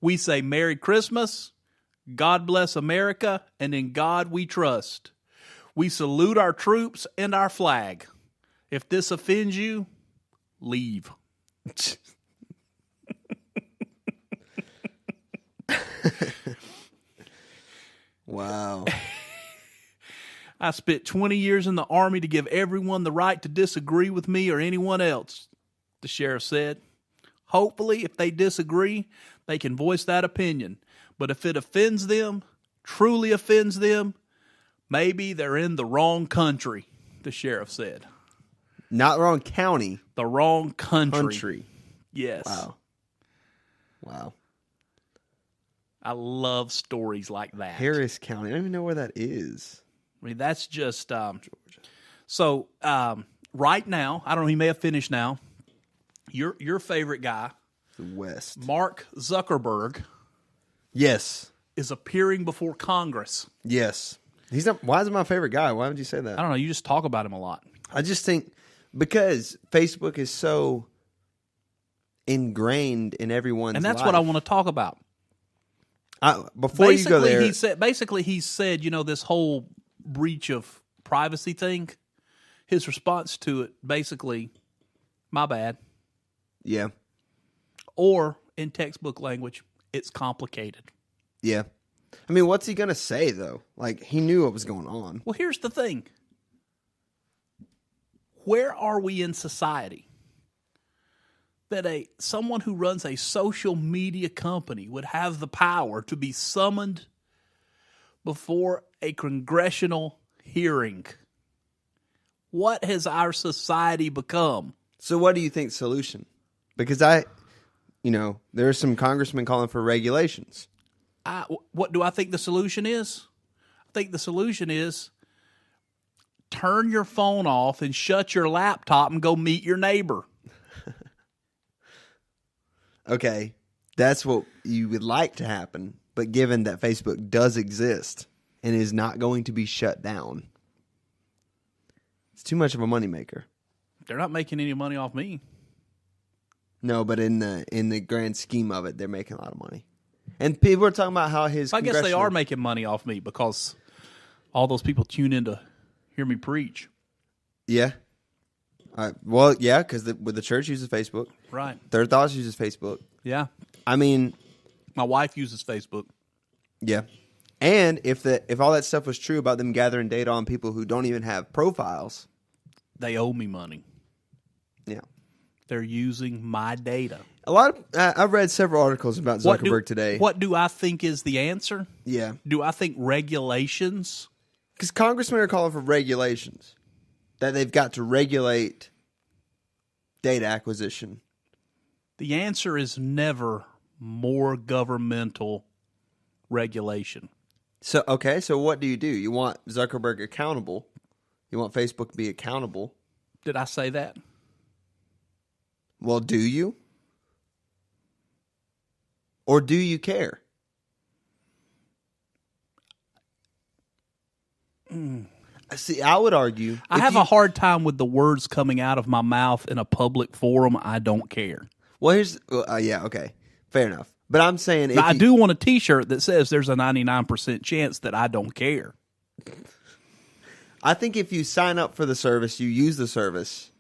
B: We say Merry Christmas, God bless America, and in God we trust. We salute our troops and our flag. If this offends you, leave."
A: Wow.
B: "I spent 20 years in the Army to give everyone the right to disagree with me or anyone else," the sheriff said. "Hopefully, if they disagree, they can voice that opinion. But if it offends them, truly offends them, maybe they're in the wrong country," the sheriff said.
A: Not wrong county.
B: The wrong country.
A: Country.
B: Yes.
A: Wow.
B: I love stories like that.
A: Harris County. I don't even know where that is.
B: I mean, that's just Georgia. So right now, I don't know. He may have finished now. Your favorite guy,
A: The West.
B: Mark Zuckerberg,
A: Yes.
B: is appearing before Congress.
A: Yes. He's not. Why is he my favorite guy? Why would you say that?
B: I don't know. You just talk about him a lot.
A: I just think because Facebook is so ingrained in everyone's
B: And that's
A: life.
B: what I want to talk about.
A: Before you go there,
B: he said this whole breach of privacy thing. His response to it, basically, "My bad,"
A: yeah,
B: or in textbook language, "It's complicated."
A: yeah. I mean, what's he gonna say though? Like, he knew what was going on.
B: Well, here's the thing: where are we in society that someone who runs a social media company would have the power to be summoned before a congressional hearing? What has our society become?
A: So, what do you think solution? Because there are some congressmen calling for regulations.
B: What do I think the solution is? I think the solution is turn your phone off and shut your laptop and go meet your neighbor.
A: Okay, that's what you would like to happen, but given that Facebook does exist and is not going to be shut down, it's too much of a moneymaker.
B: They're not making any money off me.
A: No, but in the grand scheme of it, they're making a lot of money. And people are talking about how his
B: I guess they are making money off me because all those people tune in to hear me preach.
A: Yeah. Well, yeah, because the church uses Facebook.
B: Right.
A: Third Thoughts uses Facebook.
B: Yeah.
A: I mean,
B: my wife uses Facebook.
A: Yeah. And if all that stuff was true about them gathering data on people who don't even have profiles,
B: they owe me money.
A: Yeah.
B: They're using my data.
A: A lot of I've read several articles about Zuckerberg today.
B: What do I think is the answer?
A: Yeah.
B: Do I think regulations?
A: Because congressmen are calling for regulations. That they've got to regulate data acquisition.
B: The answer is never more governmental regulation.
A: So what do? You want Zuckerberg accountable. You want Facebook to be accountable.
B: Did I say that?
A: Well, do you? Or do you care? See, I would argue...
B: I have a hard time with the words coming out of my mouth in a public forum. I don't care.
A: Well, yeah, okay. Fair enough. But I'm saying...
B: Now, I do want a T-shirt that says there's a 99% chance that I don't care.
A: I think if you sign up for the service, you use the service,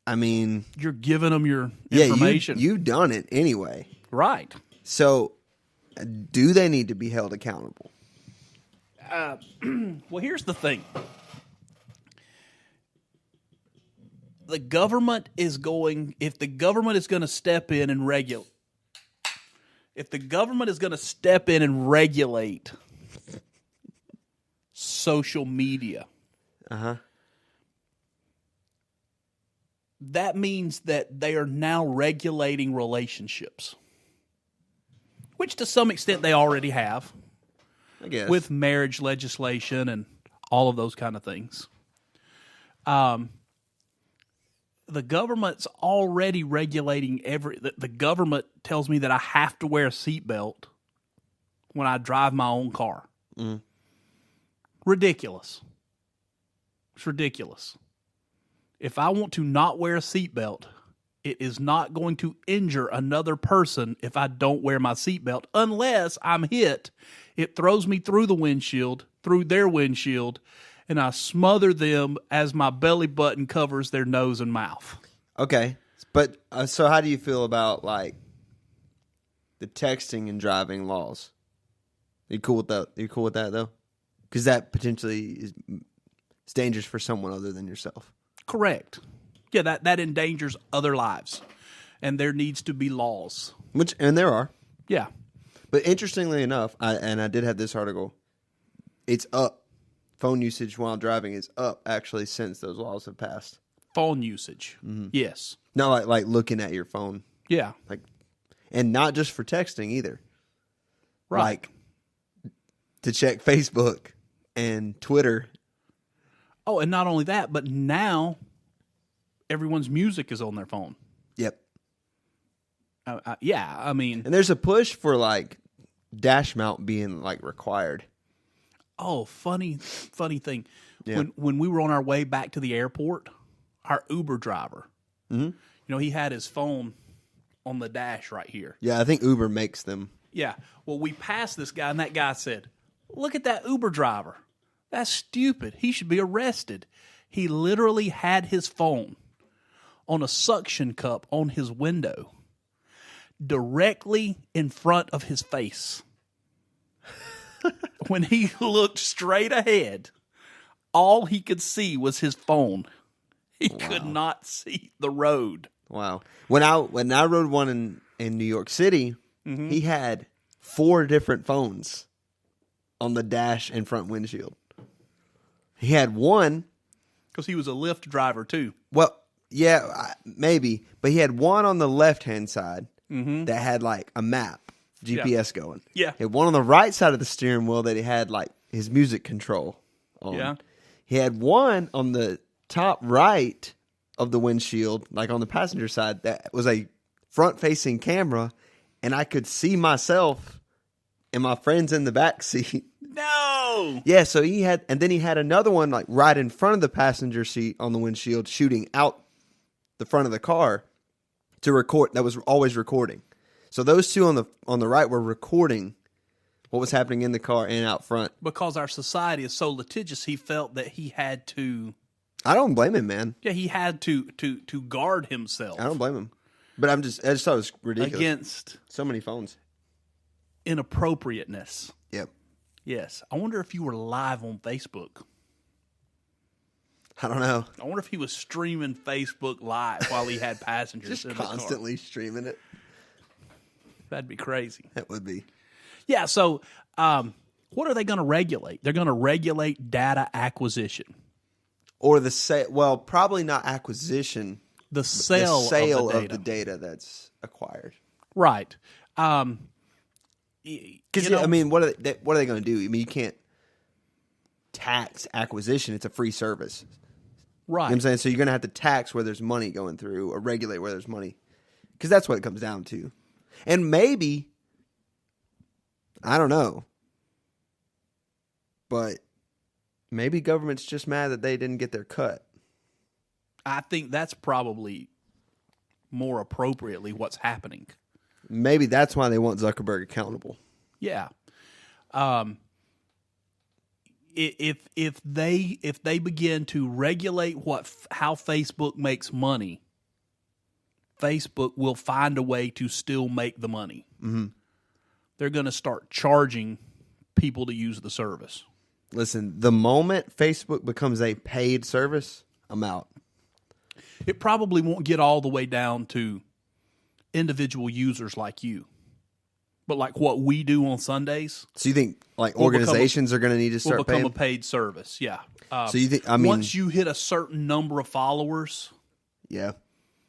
A: I mean...
B: You're giving them your information.
A: You've done it anyway.
B: Right.
A: So, do they need to be held accountable?
B: Well, here's the thing. The government is going... If the government is going to step in and regulate... If the government is going to step in and regulate social media... That means that they are now regulating relationships, which to some extent they already have,
A: I guess,
B: with marriage legislation and all of those kind of things. The government's already regulating the government tells me that I have to wear a seatbelt when I drive my own car. Ridiculous. It's ridiculous. If I want to not wear a seatbelt, it is not going to injure another person if I don't wear my seatbelt, unless I'm hit. It throws me through the windshield, through their windshield, and I smother them as my belly button covers their nose and mouth.
A: Okay. But so how do you feel about, like, the texting and driving laws? Are you cool with that? Are you cool with that, though? Because that potentially is dangerous for someone other than yourself.
B: Correct. Yeah, that endangers other lives, and there needs to be laws.
A: And there are.
B: Yeah.
A: But interestingly enough, I did have this article, it's up. Phone usage while driving is up, actually, since those laws have passed.
B: Phone usage. Mm-hmm. Yes.
A: Not like looking at your phone.
B: Yeah.
A: And not just for texting either.
B: Right.
A: Like, to check Facebook and Twitter.
B: Oh, and not only that, but now everyone's music is on their phone.
A: Yep.
B: Yeah, I mean...
A: And there's a push for, like, dash mount being, like, required.
B: Oh, funny thing.
A: Yeah.
B: When we were on our way back to the airport, our Uber driver, he had his phone on the dash right here.
A: Yeah, I think Uber makes them.
B: Yeah. Well, we passed this guy, and that guy said, "Look at that Uber driver. That's stupid. He should be arrested." He literally had his phone on a suction cup on his window, directly in front of his face. When he looked straight ahead, all he could see was his phone. He could not see the road.
A: Wow. When I rode one in New York City, he had 4 different phones on the dash and front windshield. He had one.
B: Because he was a Lyft driver, too.
A: Well, yeah, maybe. But he had one on the left-hand side that had, like, a map GPS going.
B: Yeah.
A: He had one on the right side of the steering wheel that he had like his music control on.
B: Yeah.
A: He had one on the top right of the windshield, like on the passenger side, that was a front-facing camera, and I could see myself and my friends in the back seat.
B: No.
A: Yeah, so he had, and then he had another one like right in front of the passenger seat on the windshield, shooting out the front of the car to record. That was always recording. So those two on the right were recording what was happening in the car and out front.
B: Because our society is so litigious, he felt that he had to.
A: I don't blame him, man.
B: Yeah, he had to guard himself.
A: I don't blame him. But I just thought it was ridiculous.
B: Against
A: so many phones.
B: Inappropriateness.
A: Yep.
B: Yes. I wonder if you were live on Facebook.
A: I don't know.
B: I wonder if he was streaming Facebook live while he had passengers
A: Just
B: in the car.
A: constantly streaming it.
B: That'd be crazy.
A: That would be.
B: Yeah, so what are they going to regulate? They're going to regulate data acquisition.
A: Or the sale. Well, probably not acquisition.
B: The sale
A: of the data that's acquired.
B: Right.
A: Because I mean, what are they going to do? I mean, you can't tax acquisition. It's a free service.
B: Right.
A: You know what I'm saying? So you're going to have to tax where there's money going through or regulate where there's money. Because that's what it comes down to. And maybe, I don't know, but maybe government's just mad that they didn't get their cut.
B: I think that's probably more appropriately what's happening.
A: Maybe that's why they want Zuckerberg accountable.
B: Yeah. If they begin to regulate how Facebook makes money, Facebook will find a way to still make the money.
A: Mm-hmm.
B: They're going to start charging people to use the service.
A: Listen, the moment Facebook becomes a paid service, I'm out.
B: It probably won't get all the way down to individual users like you. But like what we do on Sundays.
A: So you think like organizations are going to need to start
B: become
A: paying?
B: a paid service, yeah.
A: So you think, I mean,
B: once you hit a certain number of followers.
A: Yeah.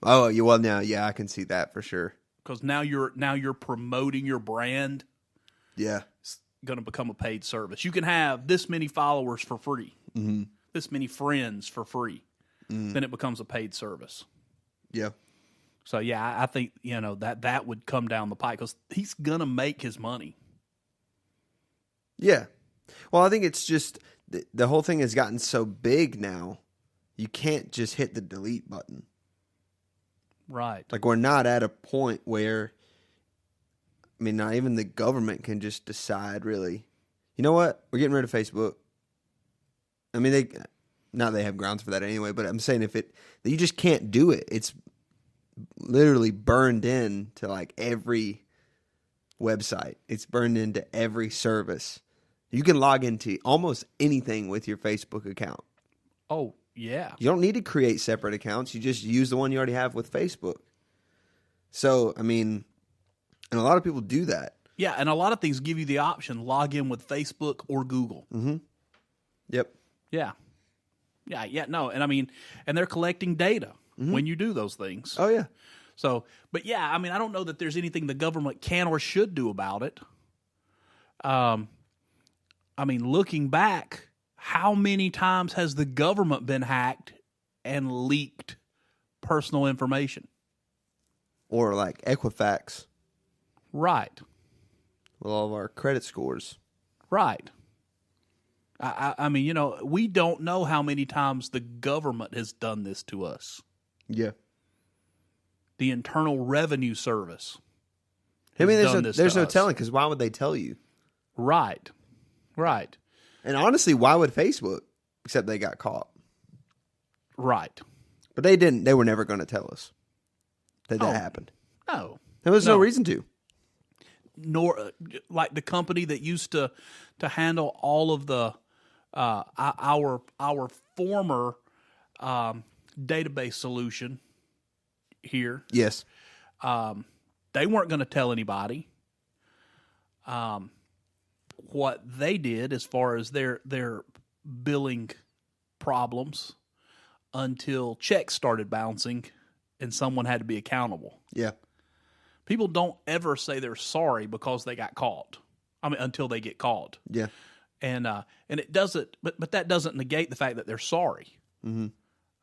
A: Oh, well, now, yeah, I can see that for sure.
B: Because now you're promoting your brand.
A: Yeah.
B: It's going to become a paid service. You can have this many followers for free.
A: Mm-hmm.
B: This many friends for free. Mm. Then it becomes a paid service.
A: Yeah.
B: So, yeah, I think, that would come down the pike because he's going to make his money.
A: Yeah. Well, I think it's just the whole thing has gotten so big now, you can't just hit the delete button.
B: Right.
A: Like, we're not at a point where, I mean, not even the government can just decide, really. You know what? We're getting rid of Facebook. I mean, they have grounds for that anyway, but I'm saying you just can't do it. It's literally burned in to like every website. It's burned into every service. You can log into almost anything with your Facebook account.
B: Oh, yeah.
A: You don't need to create separate accounts. You just use the one you already have with Facebook. So, I mean, and a lot of people do that.
B: Yeah, and a lot of things give you the option, log in with Facebook or Google.
A: Mm-hmm. Yep.
B: Yeah. Yeah, no. And I mean, and they're collecting data when you do those things.
A: Oh, yeah.
B: So, but yeah, I mean, I don't know that there's anything the government can or should do about it. I mean, looking back, how many times has the government been hacked and leaked personal information?
A: Or like Equifax.
B: Right.
A: With all of our credit scores.
B: Right. I mean, we don't know how many times the government has done this to us.
A: Yeah.
B: The Internal Revenue Service.
A: I mean, there's no telling, because why would they tell you?
B: Right. Right.
A: And honestly, why would Facebook? Except they got caught.
B: Right.
A: But they didn't. They were never going to tell us that happened.
B: No.
A: There was no reason to.
B: Nor like the company that used to handle all of the our former database solution here.
A: Yes.
B: They weren't going to tell anybody what they did as far as their billing problems until checks started bouncing and someone had to be accountable.
A: Yeah.
B: People don't ever say they're sorry because they got caught. I mean, until they get caught.
A: Yeah.
B: And it doesn't, but that doesn't negate the fact that they're sorry.
A: Mm-hmm.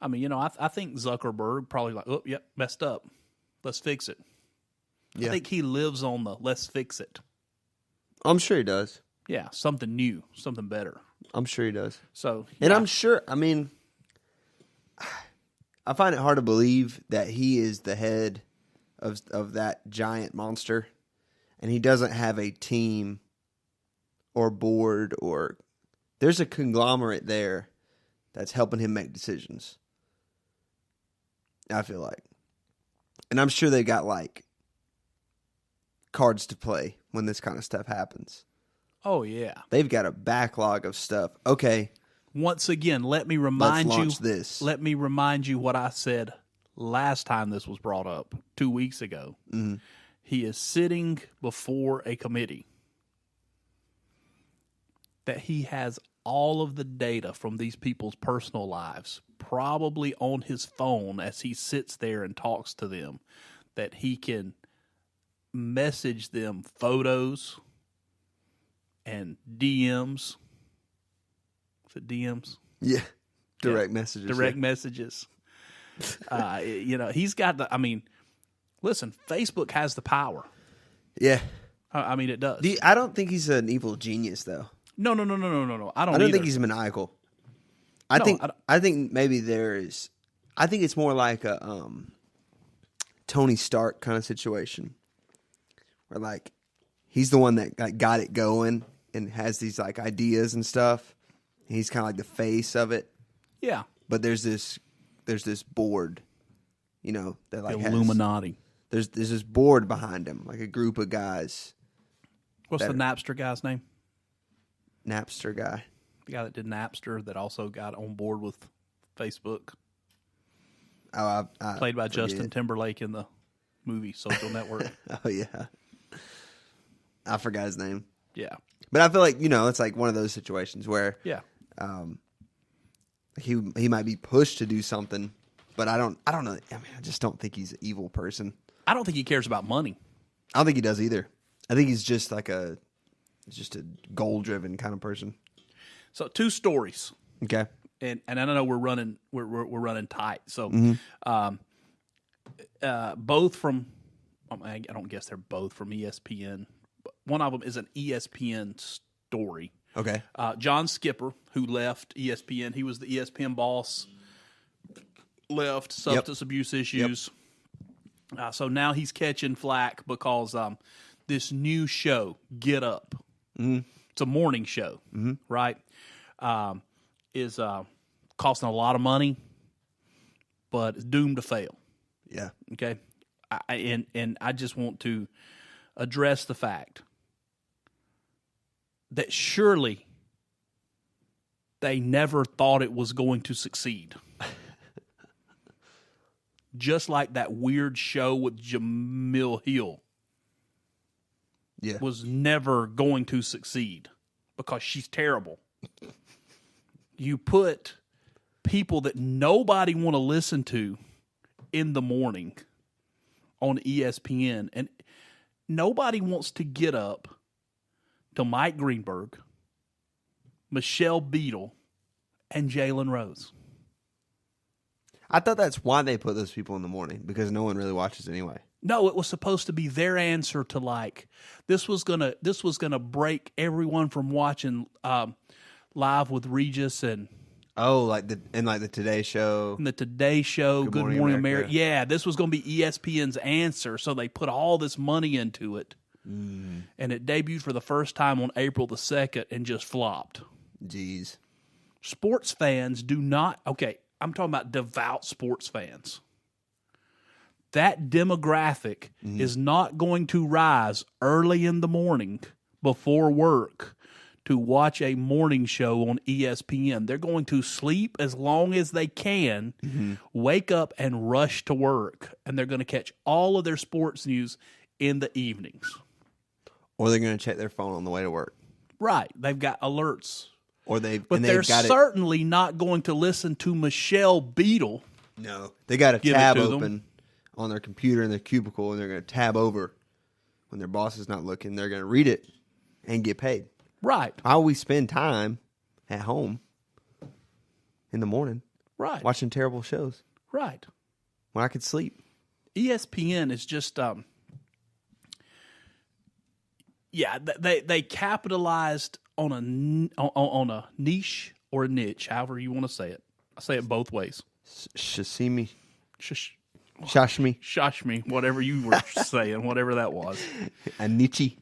B: I mean, I think Zuckerberg probably like, oh, yep, messed up. Let's fix it.
A: Yeah.
B: I think he lives on the let's fix it.
A: I'm sure he does.
B: Yeah, something new, something better.
A: I'm sure he does.
B: So,
A: And
B: yeah.
A: I'm sure, I mean, I find it hard to believe that he is the head of that giant monster, and he doesn't have a team or board or there's a conglomerate there that's helping him make decisions. I feel like. And I'm sure they got like cards to play when this kind of stuff happens.
B: Oh, yeah.
A: They've got a backlog of stuff. Okay.
B: Once again, let me remind
A: Let's
B: you
A: launch this.
B: Let me remind you what I said last time this was brought up 2 weeks ago.
A: Mm-hmm.
B: He is sitting before a committee that he has all of the data from these people's personal lives probably on his phone as he sits there and talks to them, that he can message them photos and DMs. Is it DMs?
A: Yeah. Direct messages.
B: Direct messages. He's got the, I mean, listen, Facebook has the power.
A: Yeah.
B: I mean, it does.
A: I don't think he's an evil genius, though.
B: No. I don't
A: think he's maniacal. I think maybe there is. I think it's more like a Tony Stark kind of situation, where like he's the one that got it going and has these like ideas and stuff. And he's kind of like the face of it.
B: Yeah.
A: But there's this board, that like
B: the Illuminati.
A: There's this board behind him, like a group of guys.
B: What's the Napster guy's name?
A: Napster guy.
B: The guy that did Napster that also got on board with Facebook.
A: Oh, I
B: played by
A: forget.
B: Justin Timberlake in the movie Social Network.
A: Oh, yeah. I forgot his name.
B: Yeah.
A: But I feel like, it's like one of those situations where
B: yeah,
A: he might be pushed to do something, but I don't know. I mean, I just don't think he's an evil person.
B: I don't think he cares about money.
A: I don't think he does either. I think he's just like a goal-driven kind of person.
B: So 2 stories.
A: Okay.
B: And I know we're running tight. So both from I don't guess they're both from ESPN. But one of them is an ESPN story.
A: Okay.
B: John Skipper, who left ESPN, he was the ESPN boss, left, substance abuse issues. Yep. So now he's catching flack because this new show, Get Up, it's a morning show, right? Is costing a lot of money, but it's doomed to fail.
A: Yeah.
B: Okay. And I just want to address the fact that surely they never thought it was going to succeed. Just like that weird show with Jamil Hill was never going to succeed because she's terrible. You put people that nobody want to listen to in the morning on ESPN, and nobody wants to get up to Mike Greenberg, Michelle Beadle, and Jalen Rose.
A: I thought that's why they put those people in the morning, because no one really watches anyway.
B: No, it was supposed to be their answer to like this was gonna break everyone from watching Live with Regis and
A: like the Today Show.
B: And the Today Show, Good Morning America. Yeah, this was going to be ESPN's answer, so they put all this money into it. And it debuted for the first time on April the 2nd and just flopped.
A: Jeez.
B: Sports fans do not... Okay, I'm talking about devout sports fans. That demographic is not going to rise early in the morning before work to watch a morning show on ESPN. They're going to sleep as long as they can, wake up and rush to work, and they're going to catch all of their sports news in the evenings.
A: Or they're going to check their phone on the way to work.
B: Right. They've got alerts.
A: But
B: they're certainly not going to listen to Michelle Beadle.
A: No. They got a tab open on their computer in their cubicle, and they're going to tab over when their boss is not looking. They're going to read it and get paid.
B: Right.
A: Why we spend time at home in the morning
B: Right.
A: watching terrible shows
B: Right.
A: when I could sleep?
B: ESPN is just, they capitalized on a niche or a niche, however you want to say it. I say it both ways.
A: Sashimi.
B: Shush.
A: Shashmi.
B: Shashmi, whatever you were saying, whatever that was.
A: A niche.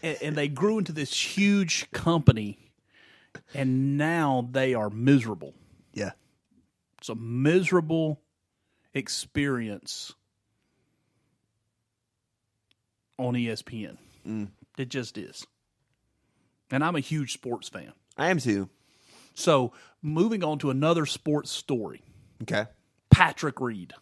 B: And they grew into this huge company, and now they are miserable.
A: Yeah.
B: It's a miserable experience on ESPN. It just is. And I'm a huge sports fan.
A: I am too.
B: So, moving on to another sports story.
A: Okay.
B: Patrick Reed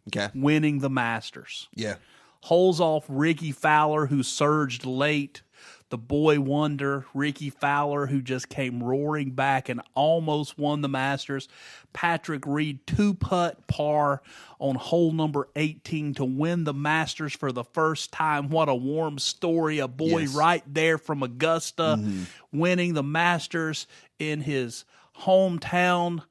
A: Okay.
B: winning the Masters.
A: Yeah.
B: Holes off Ricky Fowler, who surged late. The boy wonder, Ricky Fowler, who just came roaring back and almost won the Masters. Patrick Reed, 2-putt par on hole number 18 to win the Masters for the first time. What a warm story. A boy right there from Augusta winning the Masters in his hometown.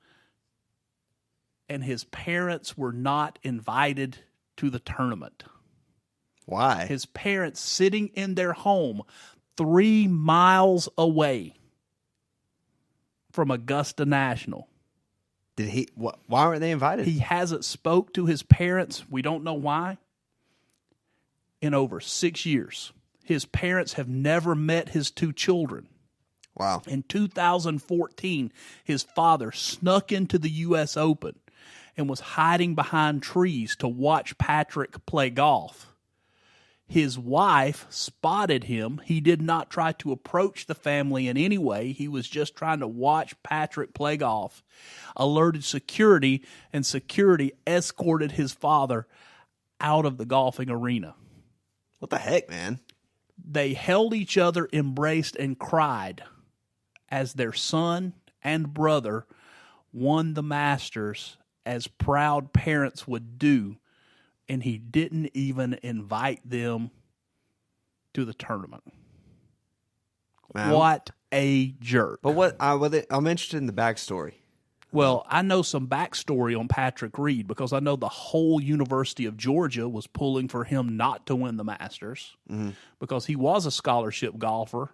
B: And his parents were not invited to the tournament.
A: Why?
B: His parents sitting in their home 3 miles away from Augusta National.
A: Did he? Why weren't they invited?
B: He hasn't spoke to his parents. We don't know why. In over 6 years. His parents have never met his 2 children.
A: Wow.
B: In 2014, his father snuck into the U.S. Open and was hiding behind trees to watch Patrick play golf. His wife spotted him. He did not try to approach the family in any way. He was just trying to watch Patrick play golf. Alerted security, and security escorted his father out of the golfing arena.
A: What the heck, man?
B: They held each other, embraced, and cried as their son and brother won the Masters, as proud parents would do. And he didn't even invite them to the tournament.
A: Wow.
B: What a jerk.
A: But I'm interested in the backstory.
B: Well, I know some backstory on Patrick Reed because I know the whole University of Georgia was pulling for him not to win the Masters because he was a scholarship golfer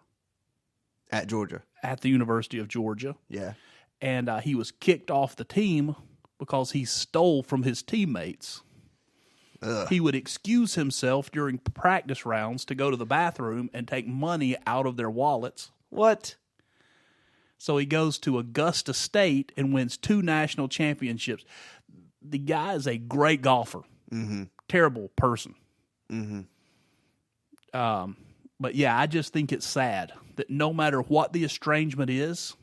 A: At Georgia.
B: at the University of Georgia.
A: Yeah.
B: And he was kicked off the team because he stole from his teammates.
A: Ugh.
B: He would excuse himself during practice rounds to go to the bathroom and take money out of their wallets.
A: What?
B: So he goes to Augusta State and wins 2 national championships. The guy is a great golfer. Terrible person. But yeah, I just think it's sad that no matter what the estrangement is,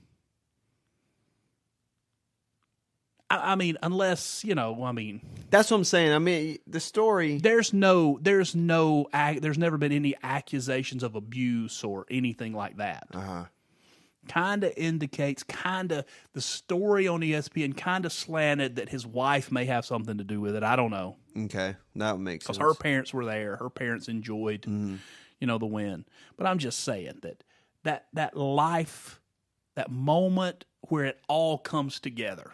B: I mean, unless,
A: That's what I'm saying. I mean, the story.
B: there's never been any accusations of abuse or anything like that. Kind of indicates, the story on ESPN kind of slanted that his wife may have something to do with it. I don't know.
A: Okay. That makes sense.
B: Because her parents were there. Her parents enjoyed, the win. But I'm just saying that life, that moment where it all comes together.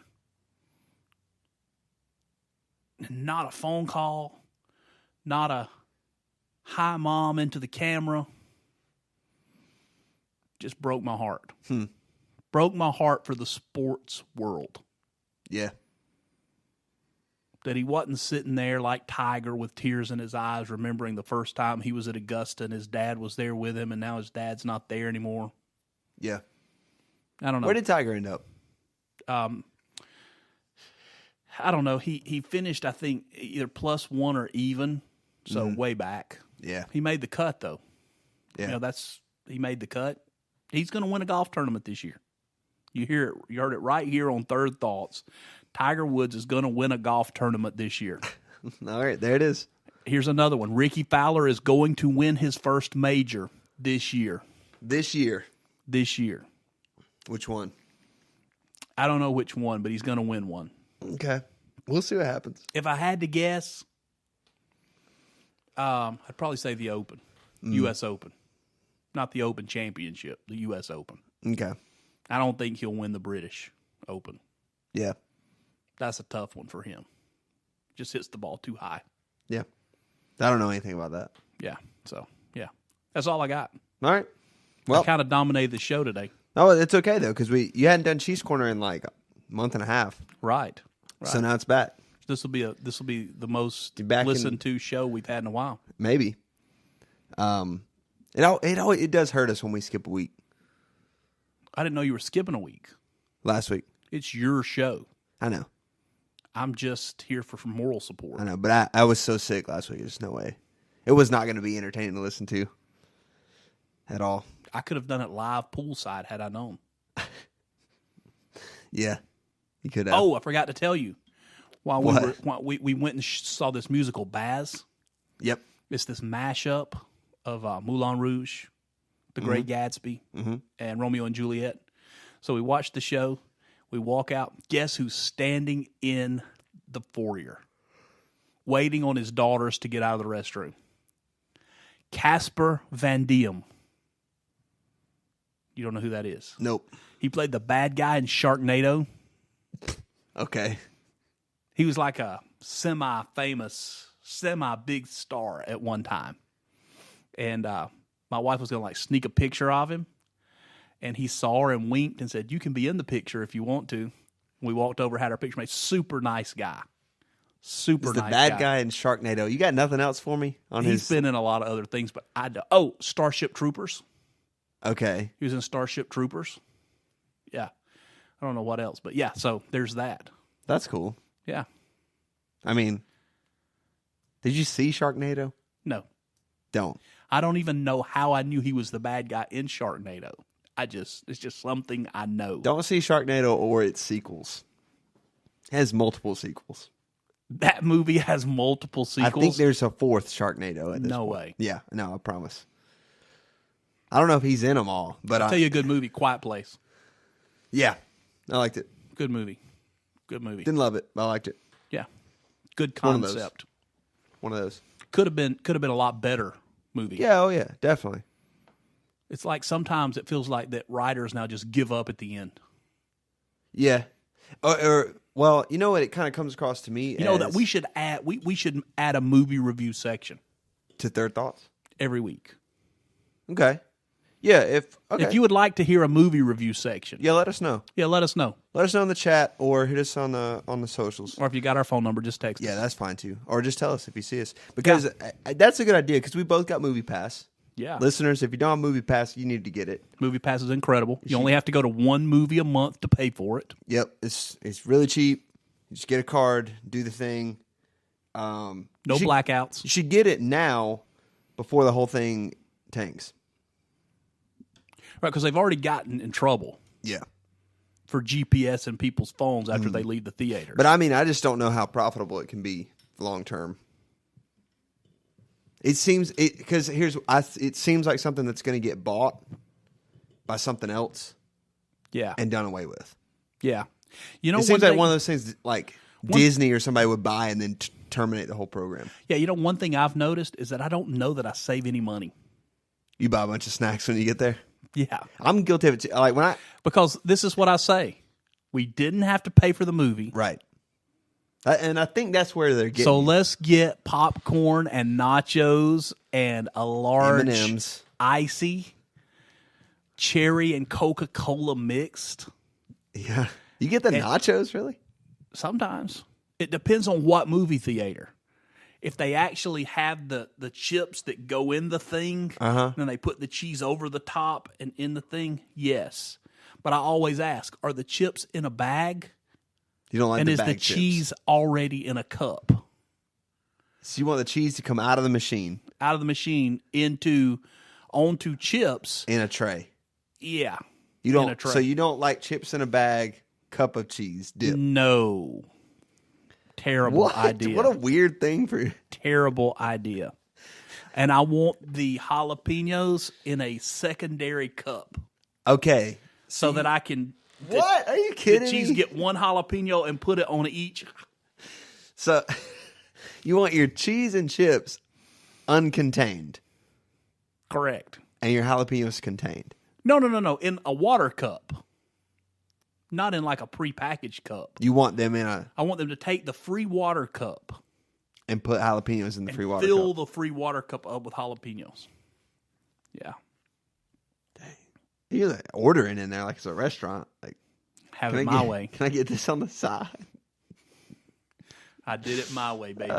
B: Not a phone call, not a hi, Mom, into the camera. Just broke my heart. Broke my heart for the sports world.
A: Yeah.
B: That he wasn't sitting there like Tiger with tears in his eyes, remembering the first time he was at Augusta and his dad was there with him, and now his dad's not there anymore.
A: Yeah.
B: I don't know.
A: Where did Tiger end up?
B: I don't know. He finished, I think, either +1 or even, so way back.
A: Yeah.
B: He made the cut, though.
A: Yeah.
B: He made the cut. He's going to win a golf tournament this year. You heard it right here on Third Thoughts. Tiger Woods is going to win a golf tournament this year.
A: All right, there it is.
B: Here's another one. Ricky Fowler is going to win his first major this year.
A: This year.
B: Which
A: one?
B: I don't know which one, but he's going to win one.
A: Okay. We'll see what happens.
B: If I had to guess, I'd probably say the Open, U.S. Open, not the Open Championship, the U.S. Open.
A: Okay.
B: I don't think he'll win the British Open.
A: Yeah.
B: That's a tough one for him. Just hits the ball too high.
A: Yeah. I don't know anything about that.
B: Yeah. So, yeah. That's all I got.
A: All right. Well,
B: I kind of dominated the show today.
A: Oh, it's okay, though, because you hadn't done Cheese Corner in like a month and a half.
B: Right.
A: So now it's back.
B: This will be the most
A: back
B: listened to show we've had in a while.
A: Maybe. It does hurt us when we skip a week.
B: I didn't know you were skipping a week.
A: Last week.
B: It's your show.
A: I know.
B: I'm just here for moral support.
A: I know, but I was so sick last week. There's no way. It was not going to be entertaining to listen to at all.
B: I could have done it live poolside had I known.
A: Yeah, you could have.
B: Oh, I forgot to tell you. While we went and saw this musical, Baz.
A: Yep.
B: It's this mashup of Moulin Rouge, The Great Gatsby, and Romeo and Juliet. So we watched the show. We walk out. Guess who's standing in the foyer, waiting on his daughters to get out of the restroom? Casper Van Diem. You don't know who that is?
A: Nope.
B: He played the bad guy in Sharknado.
A: Okay.
B: He was like a semi-famous, semi-big star at one time. And my wife was going to like sneak a picture of him. And he saw her and winked and said, "You can be in the picture if you want to." We walked over, had our picture made. Super nice guy. Super
A: He's
B: nice
A: the bad guy in Sharknado. You got nothing else for me on
B: He's been in a lot of other things, but Starship Troopers.
A: Okay.
B: He was in Starship Troopers. Yeah. I don't know what else, but yeah, so there's that.
A: That's cool.
B: Yeah.
A: I mean, did you see Sharknado?
B: No.
A: Don't.
B: I don't even know how I knew he was the bad guy in Sharknado. It's just something I know.
A: Don't see Sharknado or its sequels. It has multiple sequels.
B: That movie has multiple sequels.
A: I think there's a fourth Sharknado at this
B: No
A: point.
B: way.
A: Yeah, no, I promise. I don't know if he's in them all, but
B: I'll tell you a good movie, Quiet Place.
A: Yeah, I liked it.
B: Good movie. Good movie.
A: Didn't love it, but I liked it.
B: Yeah. Good
A: One of
B: concept.
A: One of those.
B: Could have been a lot better movie.
A: Yeah, oh yeah, definitely.
B: It's like sometimes it feels like that writers now just give up at the end.
A: Yeah. Well, you know what? It kind of comes across to me.
B: You know that we should add a movie review section
A: to Third Thoughts
B: every week.
A: Okay. Yeah. If
B: you would like to hear a movie review section,
A: yeah, let us know.
B: Yeah, let us know.
A: Let us know in the chat or hit us on the socials.
B: Or if you got our phone number, just text us.
A: Yeah, that's fine too. Or just tell us if you see us because that's a good idea because we both got Movie Pass.
B: Yeah.
A: Listeners, if you don't have Movie Pass, you need to get it.
B: Movie Pass is incredible. You only have to go to one movie a month to pay for it.
A: Yep. It's really cheap. You just get a card, do the thing.
B: No blackouts.
A: You should get it now before the whole thing tanks.
B: Right, because they've already gotten in trouble.
A: Yeah.
B: For GPS in people's phones after they leave the theater.
A: But I mean, I just don't know how profitable it can be long term. It seems it seems like something that's going to get bought by something else,
B: yeah,
A: and done away with.
B: Yeah, you know,
A: it seems like one of those things like Disney or somebody would buy and then terminate the whole program.
B: Yeah, you know, one thing I've noticed is that I don't know that I save any money.
A: You buy a bunch of snacks when you get there.
B: Yeah,
A: I'm guilty of it too. Like
B: because this is what I say: we didn't have to pay for the movie,
A: right? And I think that's where they're getting.
B: So let's get popcorn and nachos and a large
A: M&Ms.
B: icy cherry and Coca-Cola mixed.
A: Yeah. You get the nachos, really?
B: Sometimes. It depends on what movie theater. If they actually have the chips that go in the thing, and they put the cheese over the top and in the thing, yes. But I always ask, are the chips in a bag?
A: You don't like
B: and
A: the
B: is
A: bag
B: the
A: chips.
B: cheese already in a cup?
A: So you want the cheese to come out of the machine?
B: Out of the machine onto chips.
A: In a tray.
B: Yeah.
A: You don't.
B: In a tray.
A: So you don't like chips in a bag, cup of cheese, dip?
B: No. Terrible idea.
A: What a weird thing for you.
B: Terrible idea. And I want the jalapenos in a secondary cup.
A: Okay.
B: So that I can...
A: What? Are you kidding
B: the cheese
A: me?
B: Get one jalapeno and put it on each.
A: So you want your cheese and chips uncontained.
B: Correct.
A: And your jalapenos contained.
B: No. In a water cup. Not in like a prepackaged cup.
A: You want them in a...
B: I want them to take the free water cup.
A: And put jalapenos in the free water
B: Fill
A: cup.
B: the free water cup up with jalapenos. Yeah.
A: Dang. You're like ordering in there like it's a restaurant. Like,
B: Have it my way.
A: Can I get this on the side?
B: I did it my way, baby.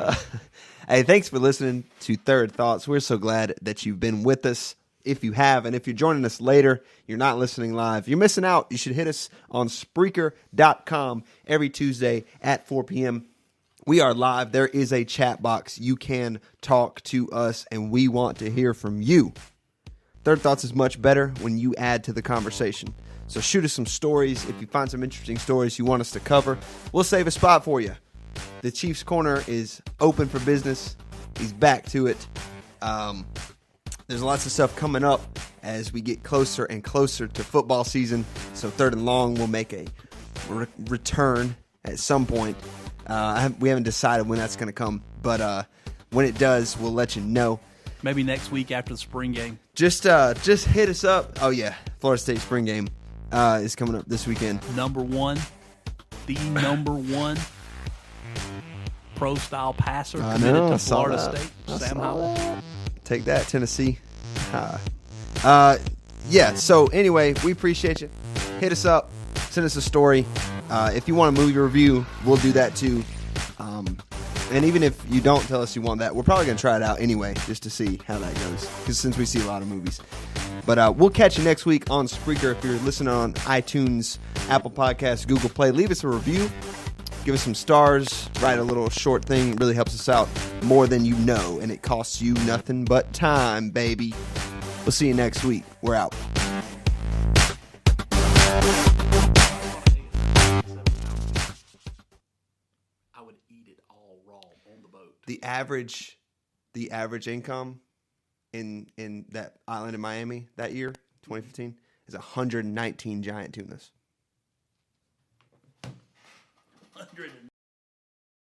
A: Hey, thanks for listening to Third Thoughts. We're so glad that you've been with us. If you have, and if you're joining us later, you're not listening live, you're missing out. You should hit us on Spreaker.com every Tuesday at 4 p.m. We are live. There is a chat box. You can talk to us, and we want to hear from you. Third Thoughts is much better when you add to the conversation. So shoot us some stories. If you find some interesting stories you want us to cover, we'll save a spot for you. The Chiefs Corner is open for business. He's back to it. There's lots of stuff coming up as we get closer and closer to football season. So Third and Long will make a return at some point. We haven't decided when that's going to come, but when it does, we'll let you know.
B: Maybe next week after the spring game.
A: Just hit us up. Oh yeah, Florida State spring game is coming up this weekend.
B: Number one pro-style passer committed to Florida State, Sam Howell.
A: Take that, Tennessee. Yeah, so anyway, we appreciate you. Hit us up. Send us a story. If you want a movie review, we'll do that too. And even if you don't tell us you want that, we're probably going to try it out anyway, just to see how that goes, because since we see a lot of movies. But we'll catch you next week on Spreaker. If you're listening on iTunes, Apple Podcasts, Google Play, leave us a review. Give us some stars. Write a little short thing. It really helps us out more than you know, and it costs you nothing but time, baby. We'll see you next week. We're out.
B: I would eat it all raw on the boat.
A: The average income in that island in Miami that year, 2015, is 119 giant tunas.
B: 100